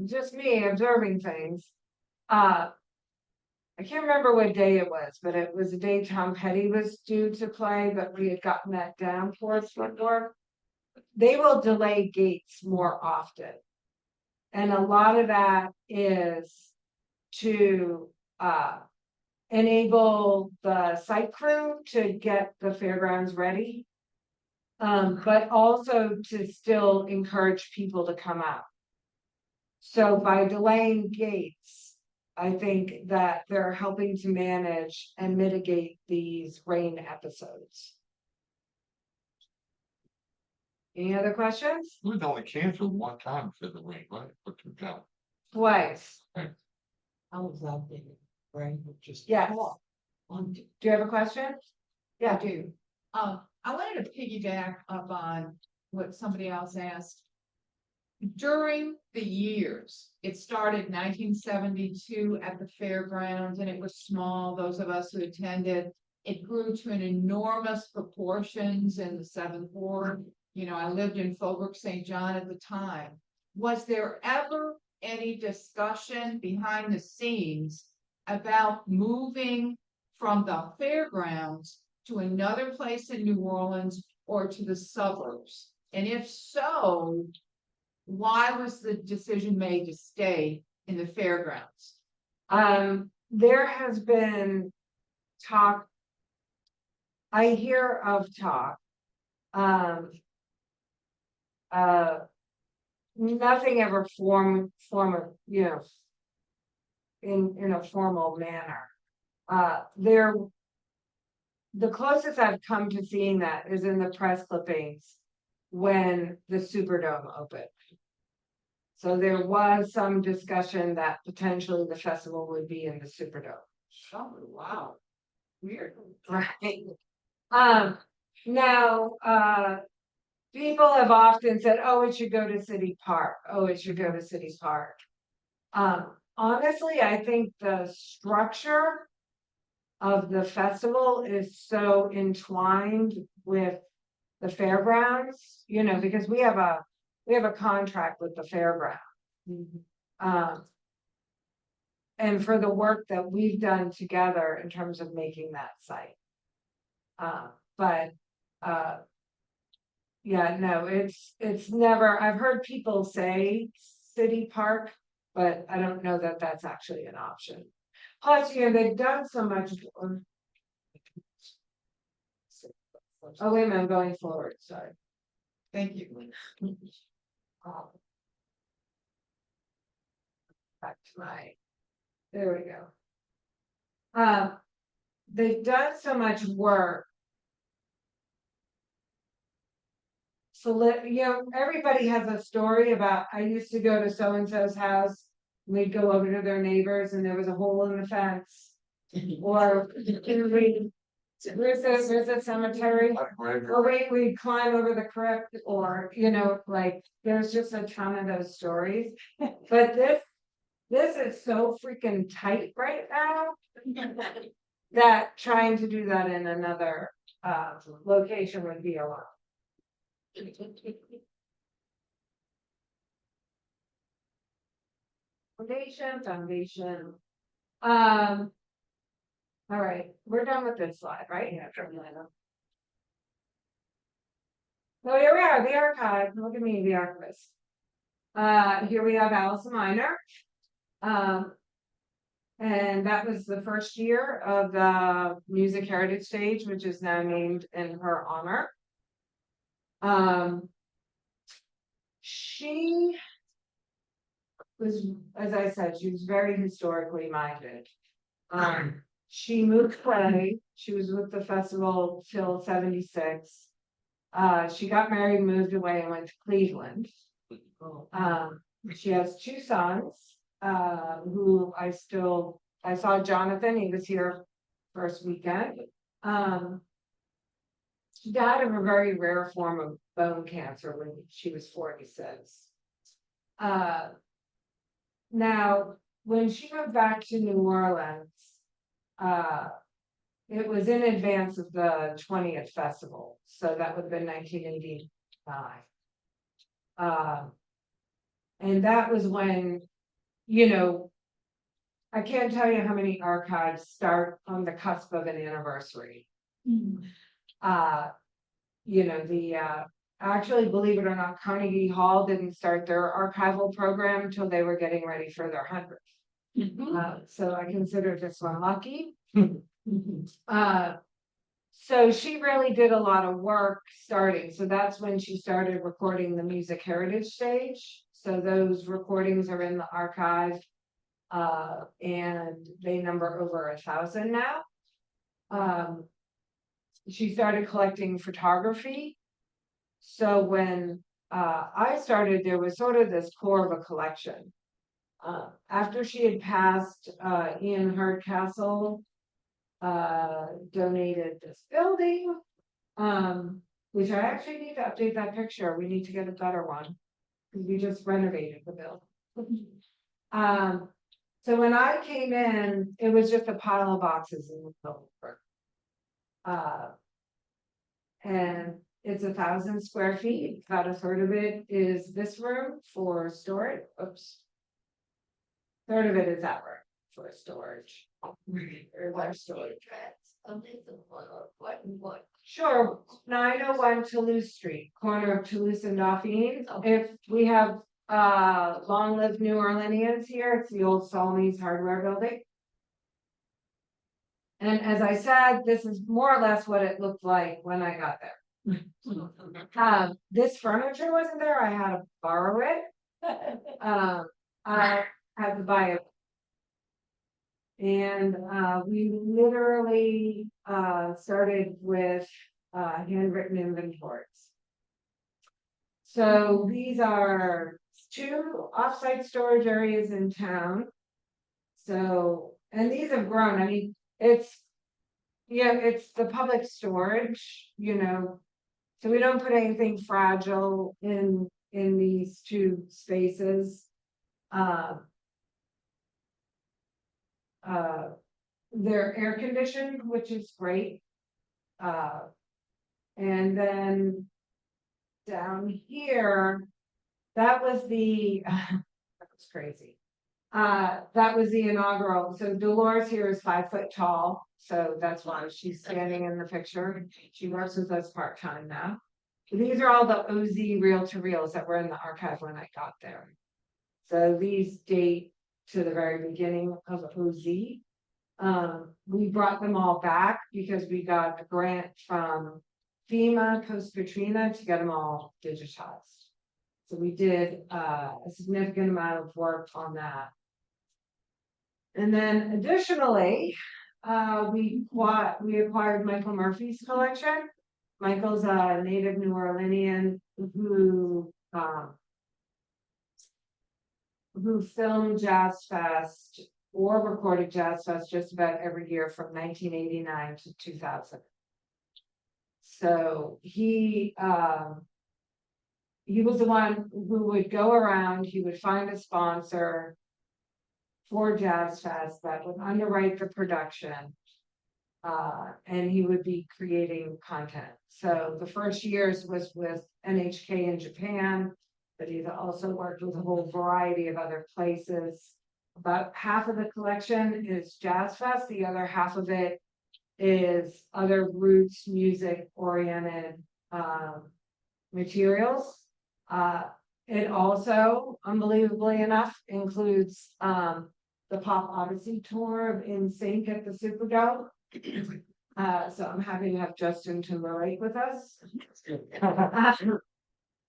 just me observing things, I can't remember what day it was, but it was the day Tom Petty was due to play, but we had gotten that downpour before. They will delay gates more often. And a lot of that is to enable the site crew to get the fairgrounds ready. But also to still encourage people to come out. So by delaying gates, I think that they're helping to manage and mitigate these rain episodes. Any other questions? We've only canceled one time for the rain, right? For 2 times. Twice. I was out there, right? Just. Yes. Do you have a question? Yeah. I do. I wanted to piggyback up on what somebody else asked. During the years, it started 1972 at the fairgrounds and it was small, those of us who attended. It grew to an enormous proportions in the Seventh Ward. You know, I lived in Faubourg St. John at the time. Was there ever any discussion behind the scenes about moving from the fairgrounds to another place in New Orleans or to the suburbs? And if so, why was the decision made to stay in the fairgrounds? There has been talk. I hear of talk. Nothing ever you know, in a formal manner. The closest I've come to seeing that is in the press clippings when the Superdome opened. So there was some discussion that potentially the festival would be in the Superdome. Oh, wow. Weird. Right. Now, people have often said, oh, it should go to City Park. Oh, it should go to City Park. Honestly, I think the structure of the festival is so entwined with the fairgrounds, you know, because we have a contract with the fairground. And for the work that we've done together in terms of making that site. Yeah, no, it's never, I've heard people say City Park, but I don't know that that's actually an option. Plus, you know, they've done so much. Oh, wait a minute, I'm going forward, sorry. Thank you. Back to there we go. They've done so much work. So, you know, everybody has a story about, I used to go to so-and-so's house, we'd go over to their neighbors and there was a hole in the fence. Or there's a cemetery, or we'd climb over the crypt, or, you know, like, there's just a ton of those stories. But this is so freaking tight right now, that trying to do that in another location would be a lot. Foundation. All right, we're done with this slide, right? Yeah. So here we are, the archive. Look at me, the archivist. Here we have Allison Miner. And that was the first year of the Music Heritage Stage, which is now named in her honor. She was, as I said, she was very historically minded. She moved away. She was with the festival till 76. She got married, moved away, and went to Cleveland. She has 2 sons, who I saw Jonathan, he was here first weekend. She died of a very rare form of bone cancer when she was 46. Now, when she went back to New Orleans, it was in advance of the 20th festival, so that would have been 1989. And that was when, you know, I can't tell you how many archives start on the cusp of an anniversary. You know, actually, believe it or not, Carnegie Hall didn't start their archival program until they were getting ready for their 100th. So I consider this one lucky. So she really did a lot of work starting, so that's when she started recording the music heritage stage. So those recordings are in the archive. And they number over 1,000 now. She started collecting photography. So when I started, there was sort of this core of a collection. After she had passed, Ian Hardcastle donated this building, which I actually need to update that picture. We need to get a better one because we just renovated the building. So when I came in, it was just a pile of boxes in the building. And it's 1,000 square feet. About a third of it is this room for storage. Oops. Third of it is that room for storage. Or our storage. Sure, 901 Toulouse Street, corner of Toulouse and Dauphine. If we have long live New Orleanians here, it's the old Salmi's hardware building. And as I said, this is more or less what it looked like when I got there. This furniture wasn't there, I had to borrow it. I had to buy it. And we literally started with handwritten inventories. So these are 2 offsite storage areas in town. So, and these have grown. I mean, it's the public storage, you know. So we don't put anything fragile in these 2 spaces. They're air conditioned, which is great. And then down here, that was that was crazy. That was the inaugural. So Dolores here is 5 foot tall. So that's why she's standing in the picture. She works with us part-time now. These are all the OZ reel-to-reels that were in the archive when I got there. So these date to the very beginning of OZ. We brought them all back because we got a grant from FEMA post-Katrina to get them all digitized. So we did a significant amount of work on that. And then additionally, we acquired Michael Murphy's collection. Michael's a native New Orleanian who filmed Jazz Fest or recorded Jazz Fest just about every year from 1989 to 2000. So he was the one who would go around, he would find a sponsor for Jazz Fest that would underwrite the production, and he would be creating content. So the first years was with NHK in Japan, but he's also worked with a whole variety of other places. About half of the collection is Jazz Fest, the other half of it is other roots music oriented materials. It also, unbelievably enough, includes the Pop Odyssey tour of In Sync at the Superdome. So I'm happy to have Justin Timberlake with us.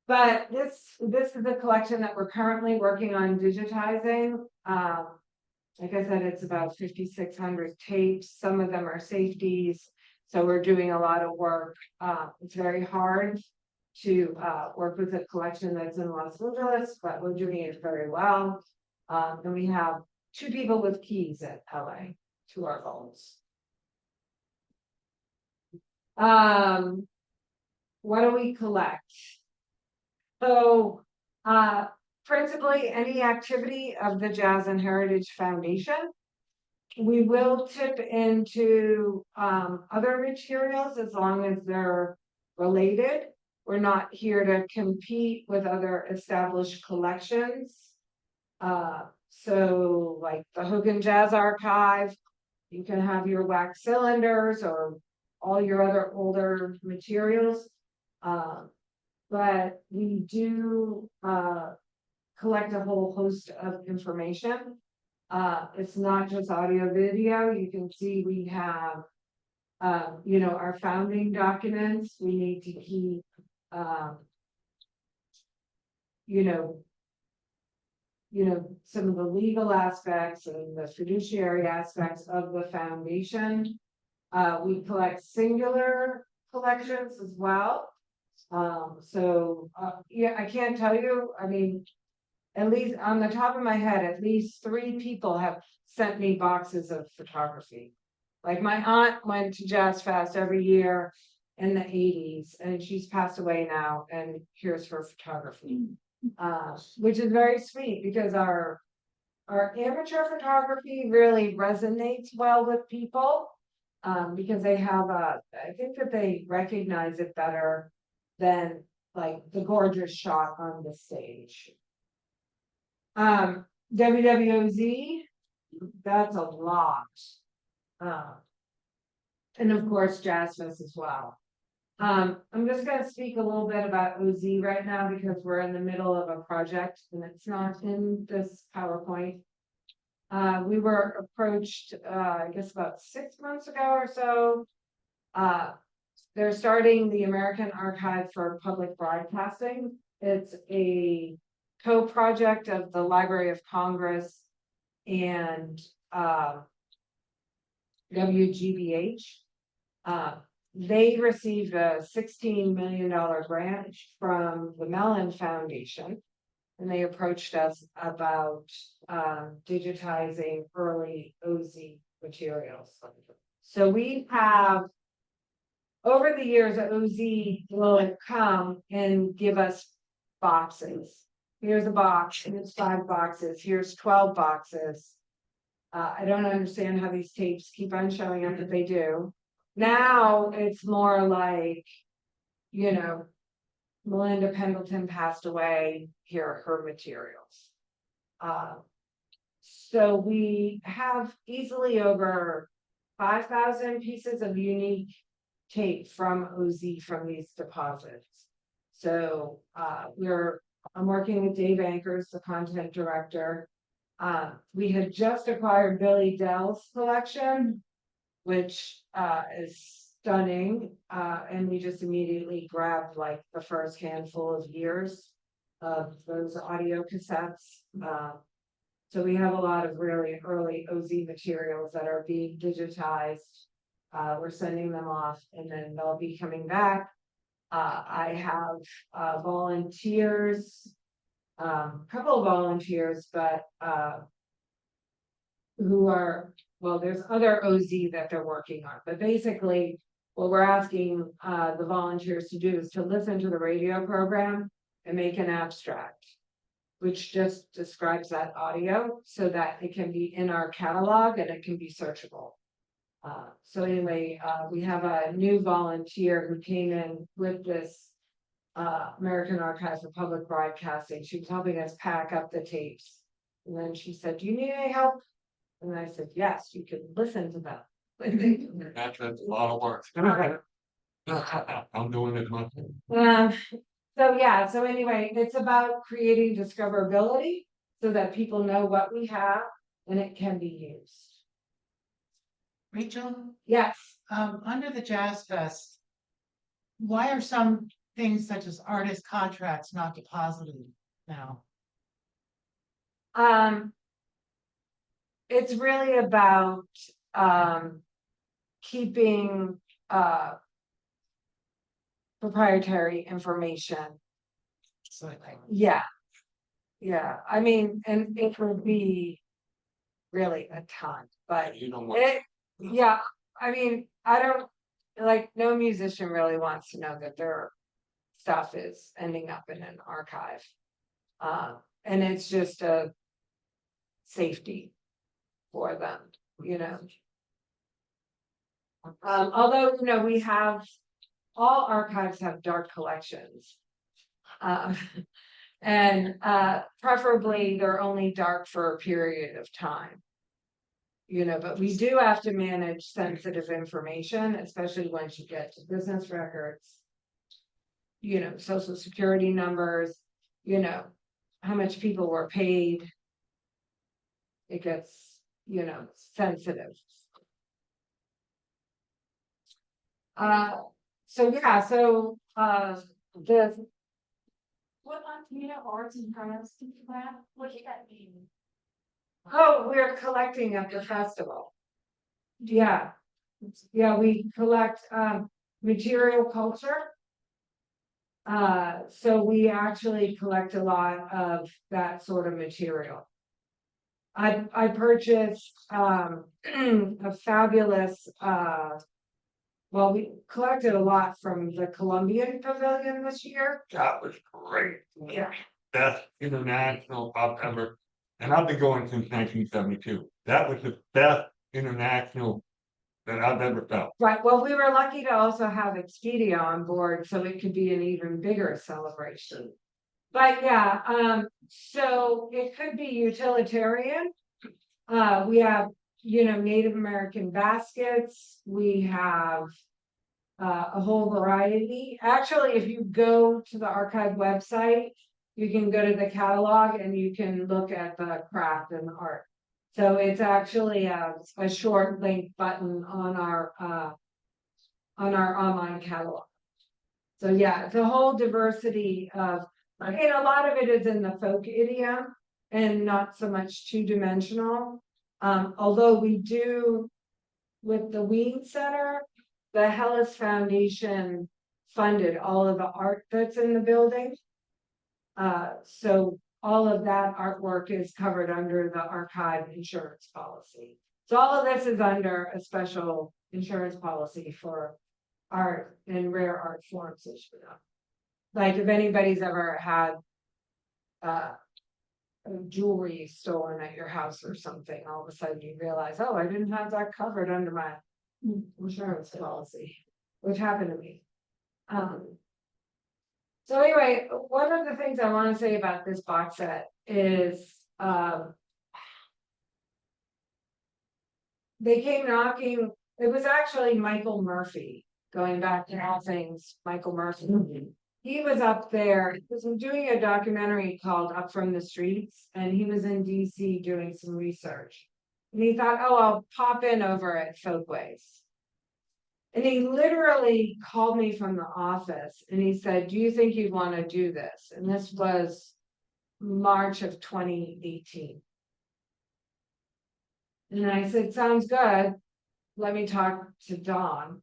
But this is a collection that we're currently working on digitizing. Like I said, it's about 5,600 tapes. Some of them are safeties. So we're doing a lot of work. It's very hard to work with a collection that's in Los Angeles, but we're doing it very well. And we have 2 people with keys at LA to our vaults. What do we collect? So, principally any activity of the Jazz and Heritage Foundation. We will tip into other materials as long as they're related. We're not here to compete with other established collections. So like the Hogan Jazz Archive, you can have your wax cylinders or all your other older materials. But we do collect a whole host of information. It's not just audio video. You can see we have you know, our founding documents, we need to keep, you know, some of the legal aspects and the fiduciary aspects of the foundation. We collect singular collections as well. Yeah, I can't tell you, I mean, at least on the top of my head, at least 3 people have sent me boxes of photography. Like my aunt went to Jazz Fest every year in the 80s, and she's passed away now, and here's her photography. Which is very sweet because our amateur photography really resonates well with people. Because they have I think that they recognize it better than like the gorgeous shot on the stage. WWOZ, that's a lot. And of course, Jazz Fest as well. I'm just gonna speak a little bit about OZ right now because we're in the middle of a project and it's not in this PowerPoint. We were approached, I guess about 6 months ago or so. They're starting the American Archive for Public Broadcasting. It's a co-project of the Library of Congress and WGBH. They received a $16 million grant from the Mellon Foundation, and they approached us about digitizing early OZ materials. So we have, over the years, OZ will come and give us boxes. Here's a box, here's 5 boxes, here's 12 boxes. I don't understand how these tapes keep on showing up, but they do. Now it's more like, you know, Melinda Pendleton passed away, here are her materials. So we have easily over 5,000 pieces of unique tape from OZ from these deposits. So I'm working with Dave Ankers, the content director. We had just acquired Billy Dell's collection, which is stunning. And we just immediately grabbed like the first handful of years of those audio cassettes. So we have a lot of really early OZ materials that are being digitized. We're sending them off and then they'll be coming back. I have volunteers, a couple of volunteers, but who are, well, there's other OZ that they're working on, but basically what we're asking the volunteers to do is to listen to the radio program and make an abstract, which just describes that audio so that it can be in our catalog and it can be searchable. So anyway, we have a new volunteer who came in with this American Archive for Public Broadcasting. She was helping us pack up the tapes. And then she said, do you need any help? And I said, yes, you can listen to them. That's a lot of work. I'm doing it myself. So yeah, so anyway, it's about creating discoverability so that people know what we have and it can be used. Rachel, Yes. under the Jazz Fest, why are some things such as artist contracts not deposited now? It's really about keeping proprietary information. So like, Yeah. I mean, and it would be really a ton, but You don't want. yeah, I mean, I don't, like, no musician really wants to know that their stuff is ending up in an archive. And it's just a safety for them, you know. Although, you know, we have, all archives have dark collections. And preferably they're only dark for a period of time. You know, but we do have to manage sensitive information, especially once you get to business records, you know, social security numbers, you know, how much people were paid. It gets, you know, sensitive. So yeah, so, the. What, you know, arts and crafts, what does that mean? Oh, we're collecting at the festival. Yeah. Yeah, we collect, material culture. So we actually collect a lot of that sort of material. I purchased, a fabulous, well, we collected a lot from the Columbian Pavilion this year. That was great. Yeah. Best international pub ever. And I've been going since 1972. That was the best international that I've ever felt. Right, well, we were lucky to also have Expedia on board, so it could be an even bigger celebration. But yeah, so it could be utilitarian. We have, you know, Native American baskets, we have. A whole variety. Actually, if you go to the archive website, you can go to the catalog and you can look at the craft and the art. So it's actually a short link button on our online catalog. So yeah, it's a whole diversity of, and a lot of it is in the folk idiom and not so much two-dimensional. Although we do, with the Ween Center, the Hellas Foundation funded all of the art that's in the building. So all of that artwork is covered under the archive insurance policy. So all of this is under a special insurance policy for art and rare art forms. Like if anybody's ever had jewelry stolen at your house or something, all of a sudden you realize, oh, I didn't have that covered under my insurance policy, which happened to me. So anyway, one of the things I want to say about this box set is they came knocking. It was actually Michael Murphy, going back to all things Michael Murphy. He was up there, he was doing a documentary called Up from the Streets, and he was in DC doing some research. And he thought, oh, I'll pop in over at Folkways. And he literally called me from the office and he said, do you think you'd want to do this? And this was March of 2018. And I said, sounds good. Let me talk to Dawn.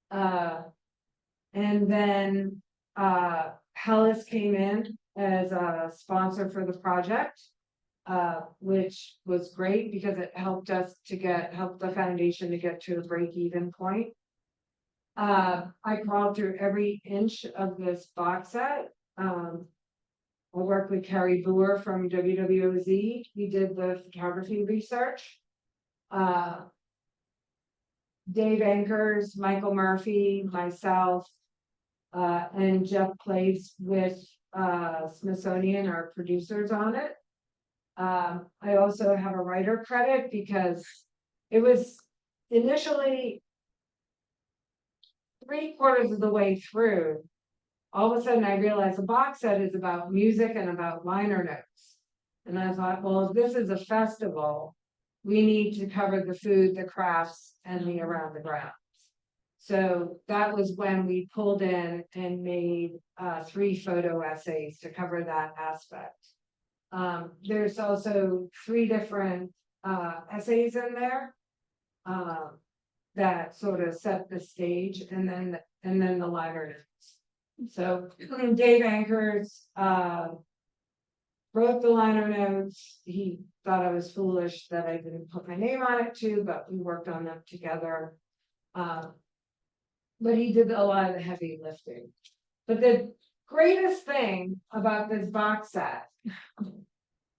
And then Hellas came in as a sponsor for the project, which was great because it helped us to help the foundation to get to a break-even point. I crawled through every inch of this box set. I worked with Carrie Boer from WWOZ. He did the photography research. Dave Anchors, Michael Murphy, myself, and Jeff Place with Smithsonian are producers on it. I also have a writer credit because it was initially 3/4 of the way through. All of a sudden I realized the box set is about music and about liner notes. And I thought, well, if this is a festival, we need to cover the food, the crafts, and the around the grounds. So that was when we pulled in and made 3 photo essays to cover that aspect. There's also 3 different essays in there that sort of set the stage, and then the liner notes. So Dave Anchors wrote the liner notes. He thought I was foolish that I didn't put my name on it too, but we worked on them together. But he did a lot of the heavy lifting. But the greatest thing about this box set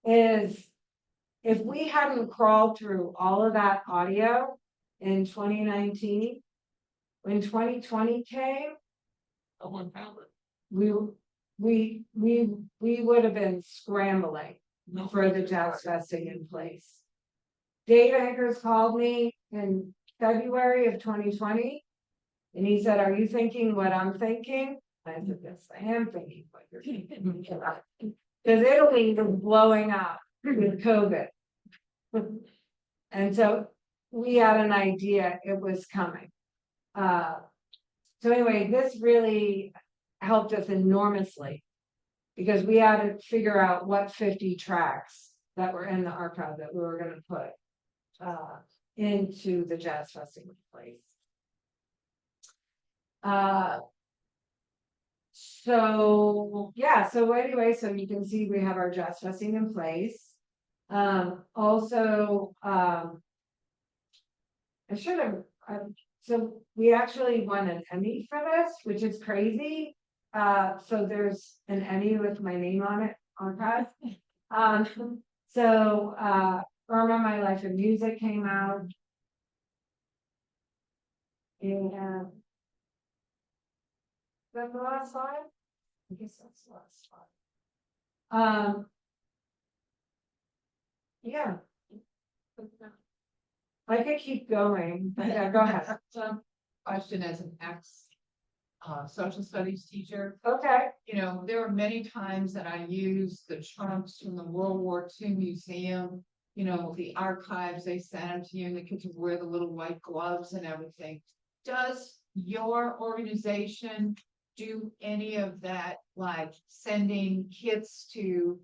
is if we hadn't crawled through all of that audio in 2019, when 2020 came, we would have been scrambling for the Jazz Fest in place. Dave Anchors called me in February of 2020, and he said, "Are you thinking what I'm thinking?" I said, "Yes, I am thinking what you're thinking." Because Italy was blowing up with COVID. And so we had an idea it was coming. So anyway, this really helped us enormously. Because we had to figure out what 50 tracks that were in the archive that we were gonna put into the jazz festival place. So yeah, so anyway, so you can see we have our jazz festing in place. Also, I should have, so we actually won an Emmy for this, which is crazy. So there's an Emmy with my name on it, archive. Irma, My Life in Music came out. And is that the last slide? I guess that's the last slide. Yeah. I could keep going, but yeah, go ahead. Question as an ex social studies teacher. Okay. You know, there were many times that I used the trunks from the World War II museum, you know, the archives, they sent them to you and the kids would wear the little white gloves and everything. Does your organization do any of that, like sending kits to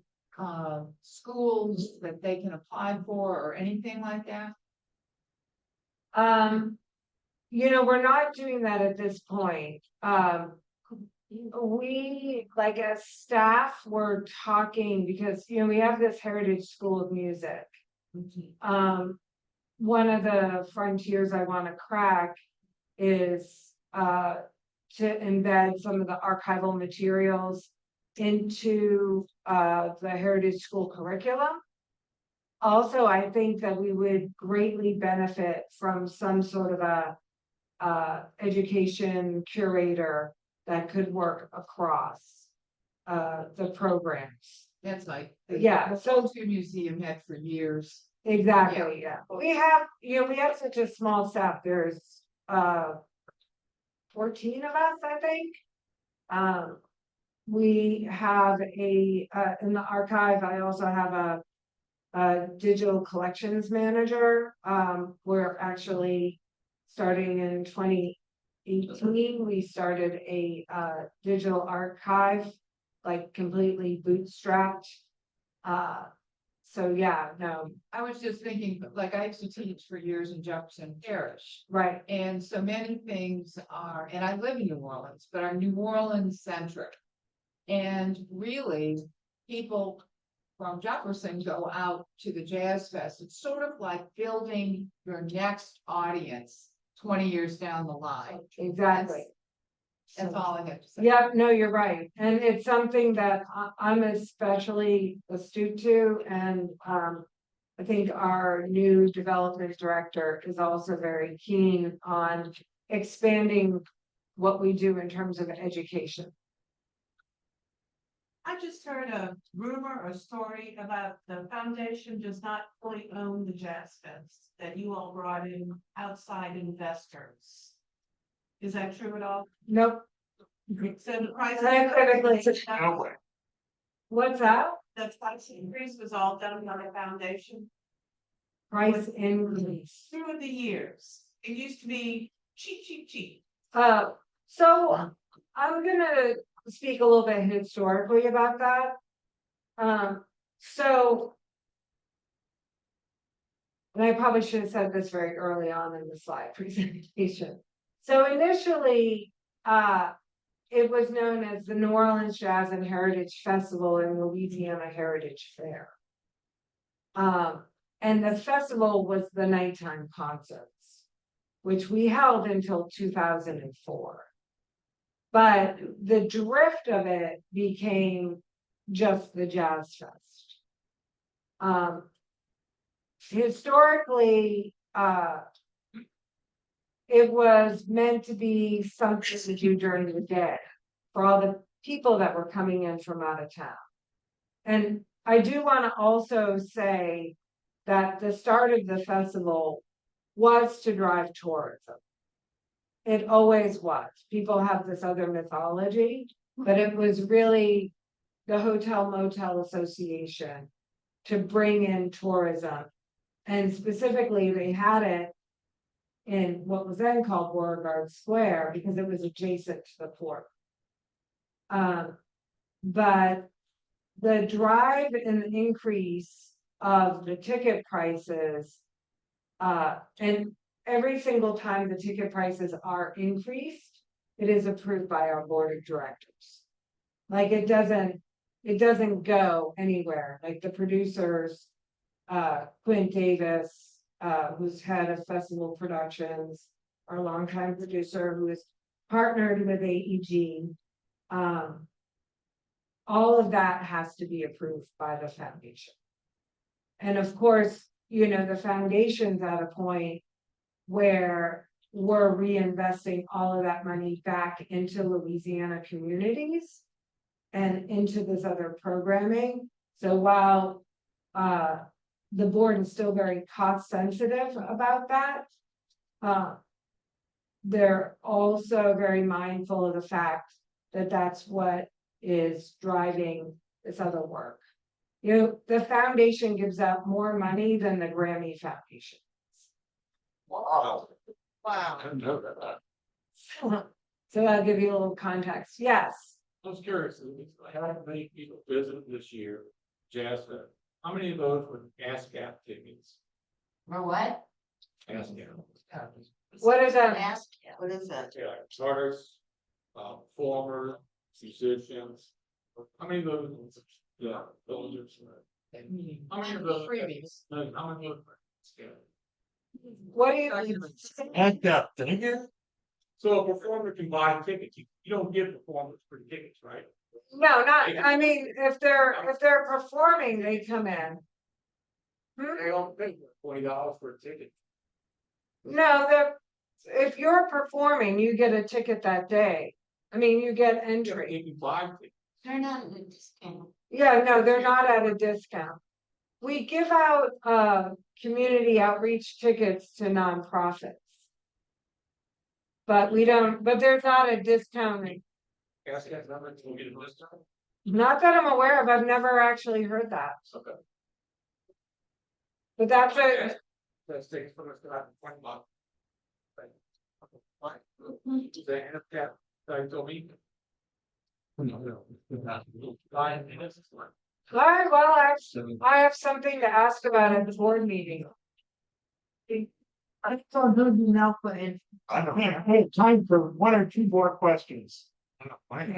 schools that they can apply for or anything like that? You know, we're not doing that at this point. We, like as staff, were talking because, you know, we have this Heritage School of Music. One of the frontiers I want to crack is to embed some of the archival materials into the Heritage School curriculum. Also, I think that we would greatly benefit from some sort of a education curator that could work across the programs. That's like. Yeah, so your museum had for years. exactly, yeah. We have, you know, we have such a small staff. There's 14 of us, I think. We have in the archive, I also have a digital collections manager. We're actually starting in 2018, we started a digital archive, like completely bootstrapped. So yeah, no. I was just thinking, like, I used to teach for years in Jefferson Parish. Right. And so many things are, and I live in New Orleans, but are New Orleans centric. And really, people from Jefferson go out to the Jazz Fest. It's sort of like building your next audience 20 years down the line. Exactly. That's all I have to say. Yeah, no, you're right. And it's something that I'm especially astute to. And I think our new development director is also very keen on expanding what we do in terms of education. I just heard a rumor or story about the foundation does not fully own the Jazz Fest, that you all brought in outside investors. Is that true at all? Nope. So the price. No way. What's that? The price increase was all done by the foundation Price increase. through the years. It used to be cheap. So I'm gonna speak a little bit historically about that. So, and I probably should have said this very early on in the slide presentation. So initially, it was known as the New Orleans Jazz and Heritage Festival and Louisiana Heritage Fair. And the festival was the nighttime concerts, which we held until 2004. But the drift of it became just the Jazz Fest. Historically, it was meant to be something to do during the day for all the people that were coming in from out of town. And I do want to also say that the start of the festival was to drive tourism. It always was. People have this other mythology, but it was really the Hotel Motel Association to bring in tourism. And specifically, they had it in what was then called Beauregard Square because it was adjacent to the port. But the drive and the increase of the ticket prices, and every single time the ticket prices are increased, it is approved by our board of directors. Like it doesn't go anywhere. Like the producers, Quint Davis, who's head of Festival Productions, our longtime producer who is partnered with AEG. All of that has to be approved by the foundation. And of course, you know, the foundation's at a point where we're reinvesting all of that money back into Louisiana communities and into this other programming. So while the board is still very cost sensitive about that, they're also very mindful of the fact that that's what is driving this other work. You know, the foundation gives out more money than the Grammy Foundation. Wow. Wow. I didn't know that. So I'll give you a little context. Yes. I was curious, how many people visited this year? Jazz Fest? How many of those were gas gap tickets? For what? Gas gap. What is that? Ask, what is that? Yeah, artists, performers, musicians. How many of those? Yeah, those are. How many of those? Freebies. No, how many of those? Yeah. What do you? Act up, didn't you? So a performer can buy tickets. You don't give performers free tickets, right? No, not, I mean, if they're performing, they come in. They don't pay $20 for a ticket. No, if you're performing, you get a ticket that day. I mean, you get entry. If you buy tickets. They're not in a discount. Yeah, no, they're not at a discount. We give out community outreach tickets to nonprofits. But we don't, but there's not a discount. Gas gap numbers will get a discount. Not that I'm aware of, I've never actually heard that. Okay. But that's a, That's tickets for us to have $20. What? They have that, I told me. No. all right, well, I have something to ask about at the board meeting. I thought who you now put in. I don't have time for one or two more questions. What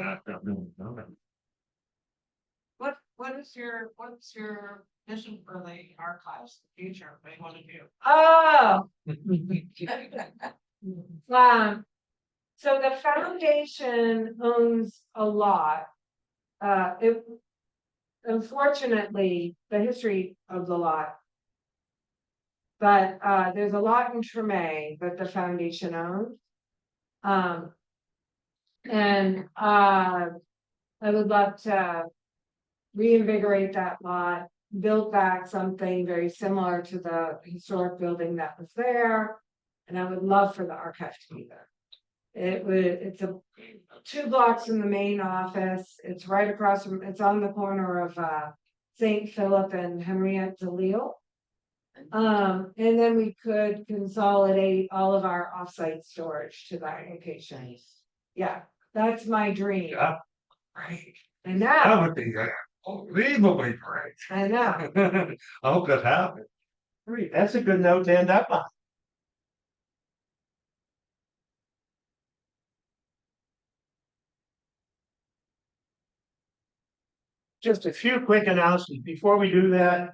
is your vision for the archives, the future, what do you want to do? Oh. So the foundation owns a lot. Unfortunately, the history of the lot. But there's a lot in Tremay that the foundation owns. And I would love to reinvigorate that lot, build back something very similar to the historic building that was there. And I would love for the archive to be there. It's 2 blocks from the main office. It's right across from, it's on the corner of St. Philip and Henriette DeLille. And then we could consolidate all of our offsite storage to that location. Yeah, that's my dream. Yeah. Great. And That now, would be unbelievably great. I know. I hope that happens. Great, that's a good note to end up on. Just a few quick announcements. Before we do that,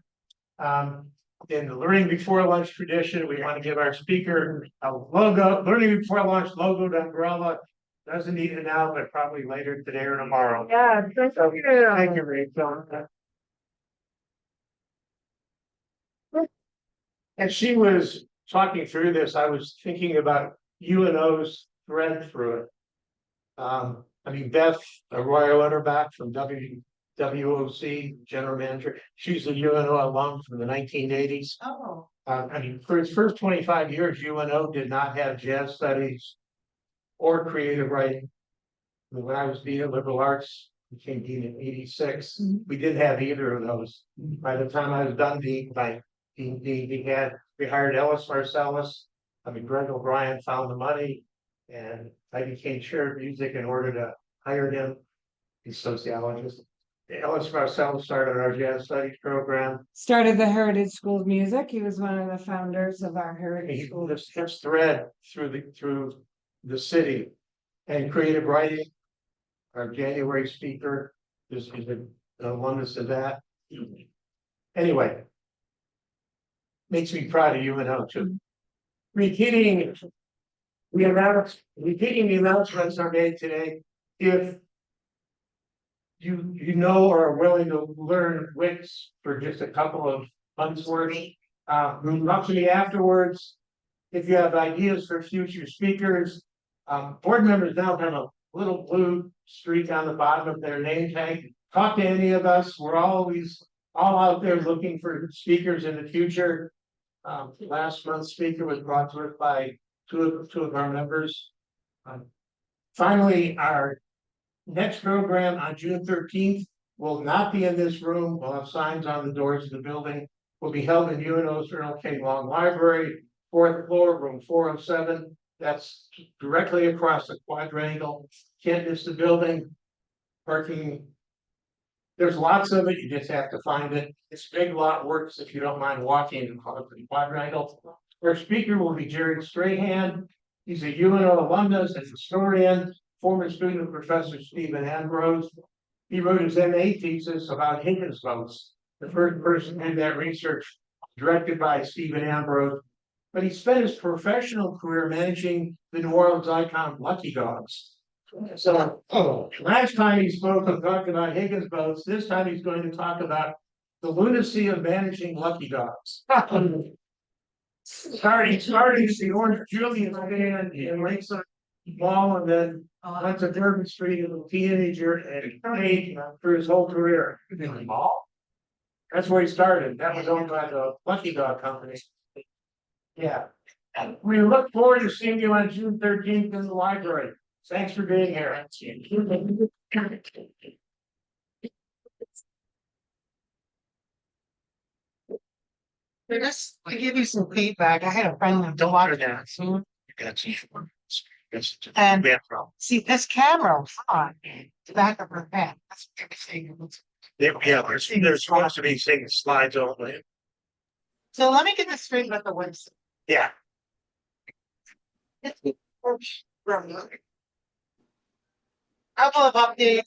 in the Learning Before Lunch tradition, we want to give our speaker a logo, Learning Before Lunch logoed umbrella. Doesn't need it now, but probably later today or tomorrow. Yeah, thank you. Thank you, Rachel. As she was talking through this, I was thinking about UNO's thread through it. I mean, Beth Arroyo Utterback from WOC, general manager. She's a UNO alum from the 1980s. Oh. I mean, for its first 25 years, UNO did not have jazz studies or creative writing. When I was dean of liberal arts, became dean in '86. We didn't have either of those. By the time I was done dean, we hired Ellis Marcellus I mean, Greg O'Brien found the money and I became chair of music in order to hire him. He's a sociologist. Ellis Marcel started our jazz studies program. Started the Heritage School of Music. He was one of the founders of our Heritage He School. this thread through the city and creative writing. Our January speaker is an alumnus of that. Anyway, makes me proud of UNO too. Repeating the announcements are made today. If you know or are willing to learn wits for just a couple of months worth, talk to me afterwards. If you have ideas for future speakers, board members now have a little blue streak on the bottom of their name tag. Talk to any of us. We're always all out there looking for speakers in the future. Last month's speaker was brought to us by two of our members. Finally, our next program on June 13th will not be in this room. We'll have signs on the doors of the building. Will be held in UNO's Earl K. Long Library, 4th floor, room 407. That's directly across the quadrangle. Can't miss the building. Parking. There's lots of it. You just have to find it. This big lot works if you don't mind walking across the quadrangle. Our speaker will be Jared Strahan. He's a UNO alumnus and historian, former student of Professor Stephen Ambrose. He wrote his MA thesis about Higgins votes. The first person to do that research, directed by Stephen Ambrose. But he spent his professional career managing the New Orleans icon Lucky Dogs. So last time he spoke and talked about Higgins votes, this time he's going to talk about the lunacy of managing Lucky Dogs. Starting as the Orange Julius fan in Lakeside Mall and then went to Durban Street as a teenager and played for his whole career. Mall? That's where he started. That was owned by the Lucky Dog Company. Yeah. We look forward to seeing you on June 13th in the library. Thanks for being here. To give you some feedback, I had a friend with daughter there. And see, this camera was on the back of her head. That's everything. Yeah, there's supposed to be things slides only. So let me get this straight about the website. Yeah. Couple of updates.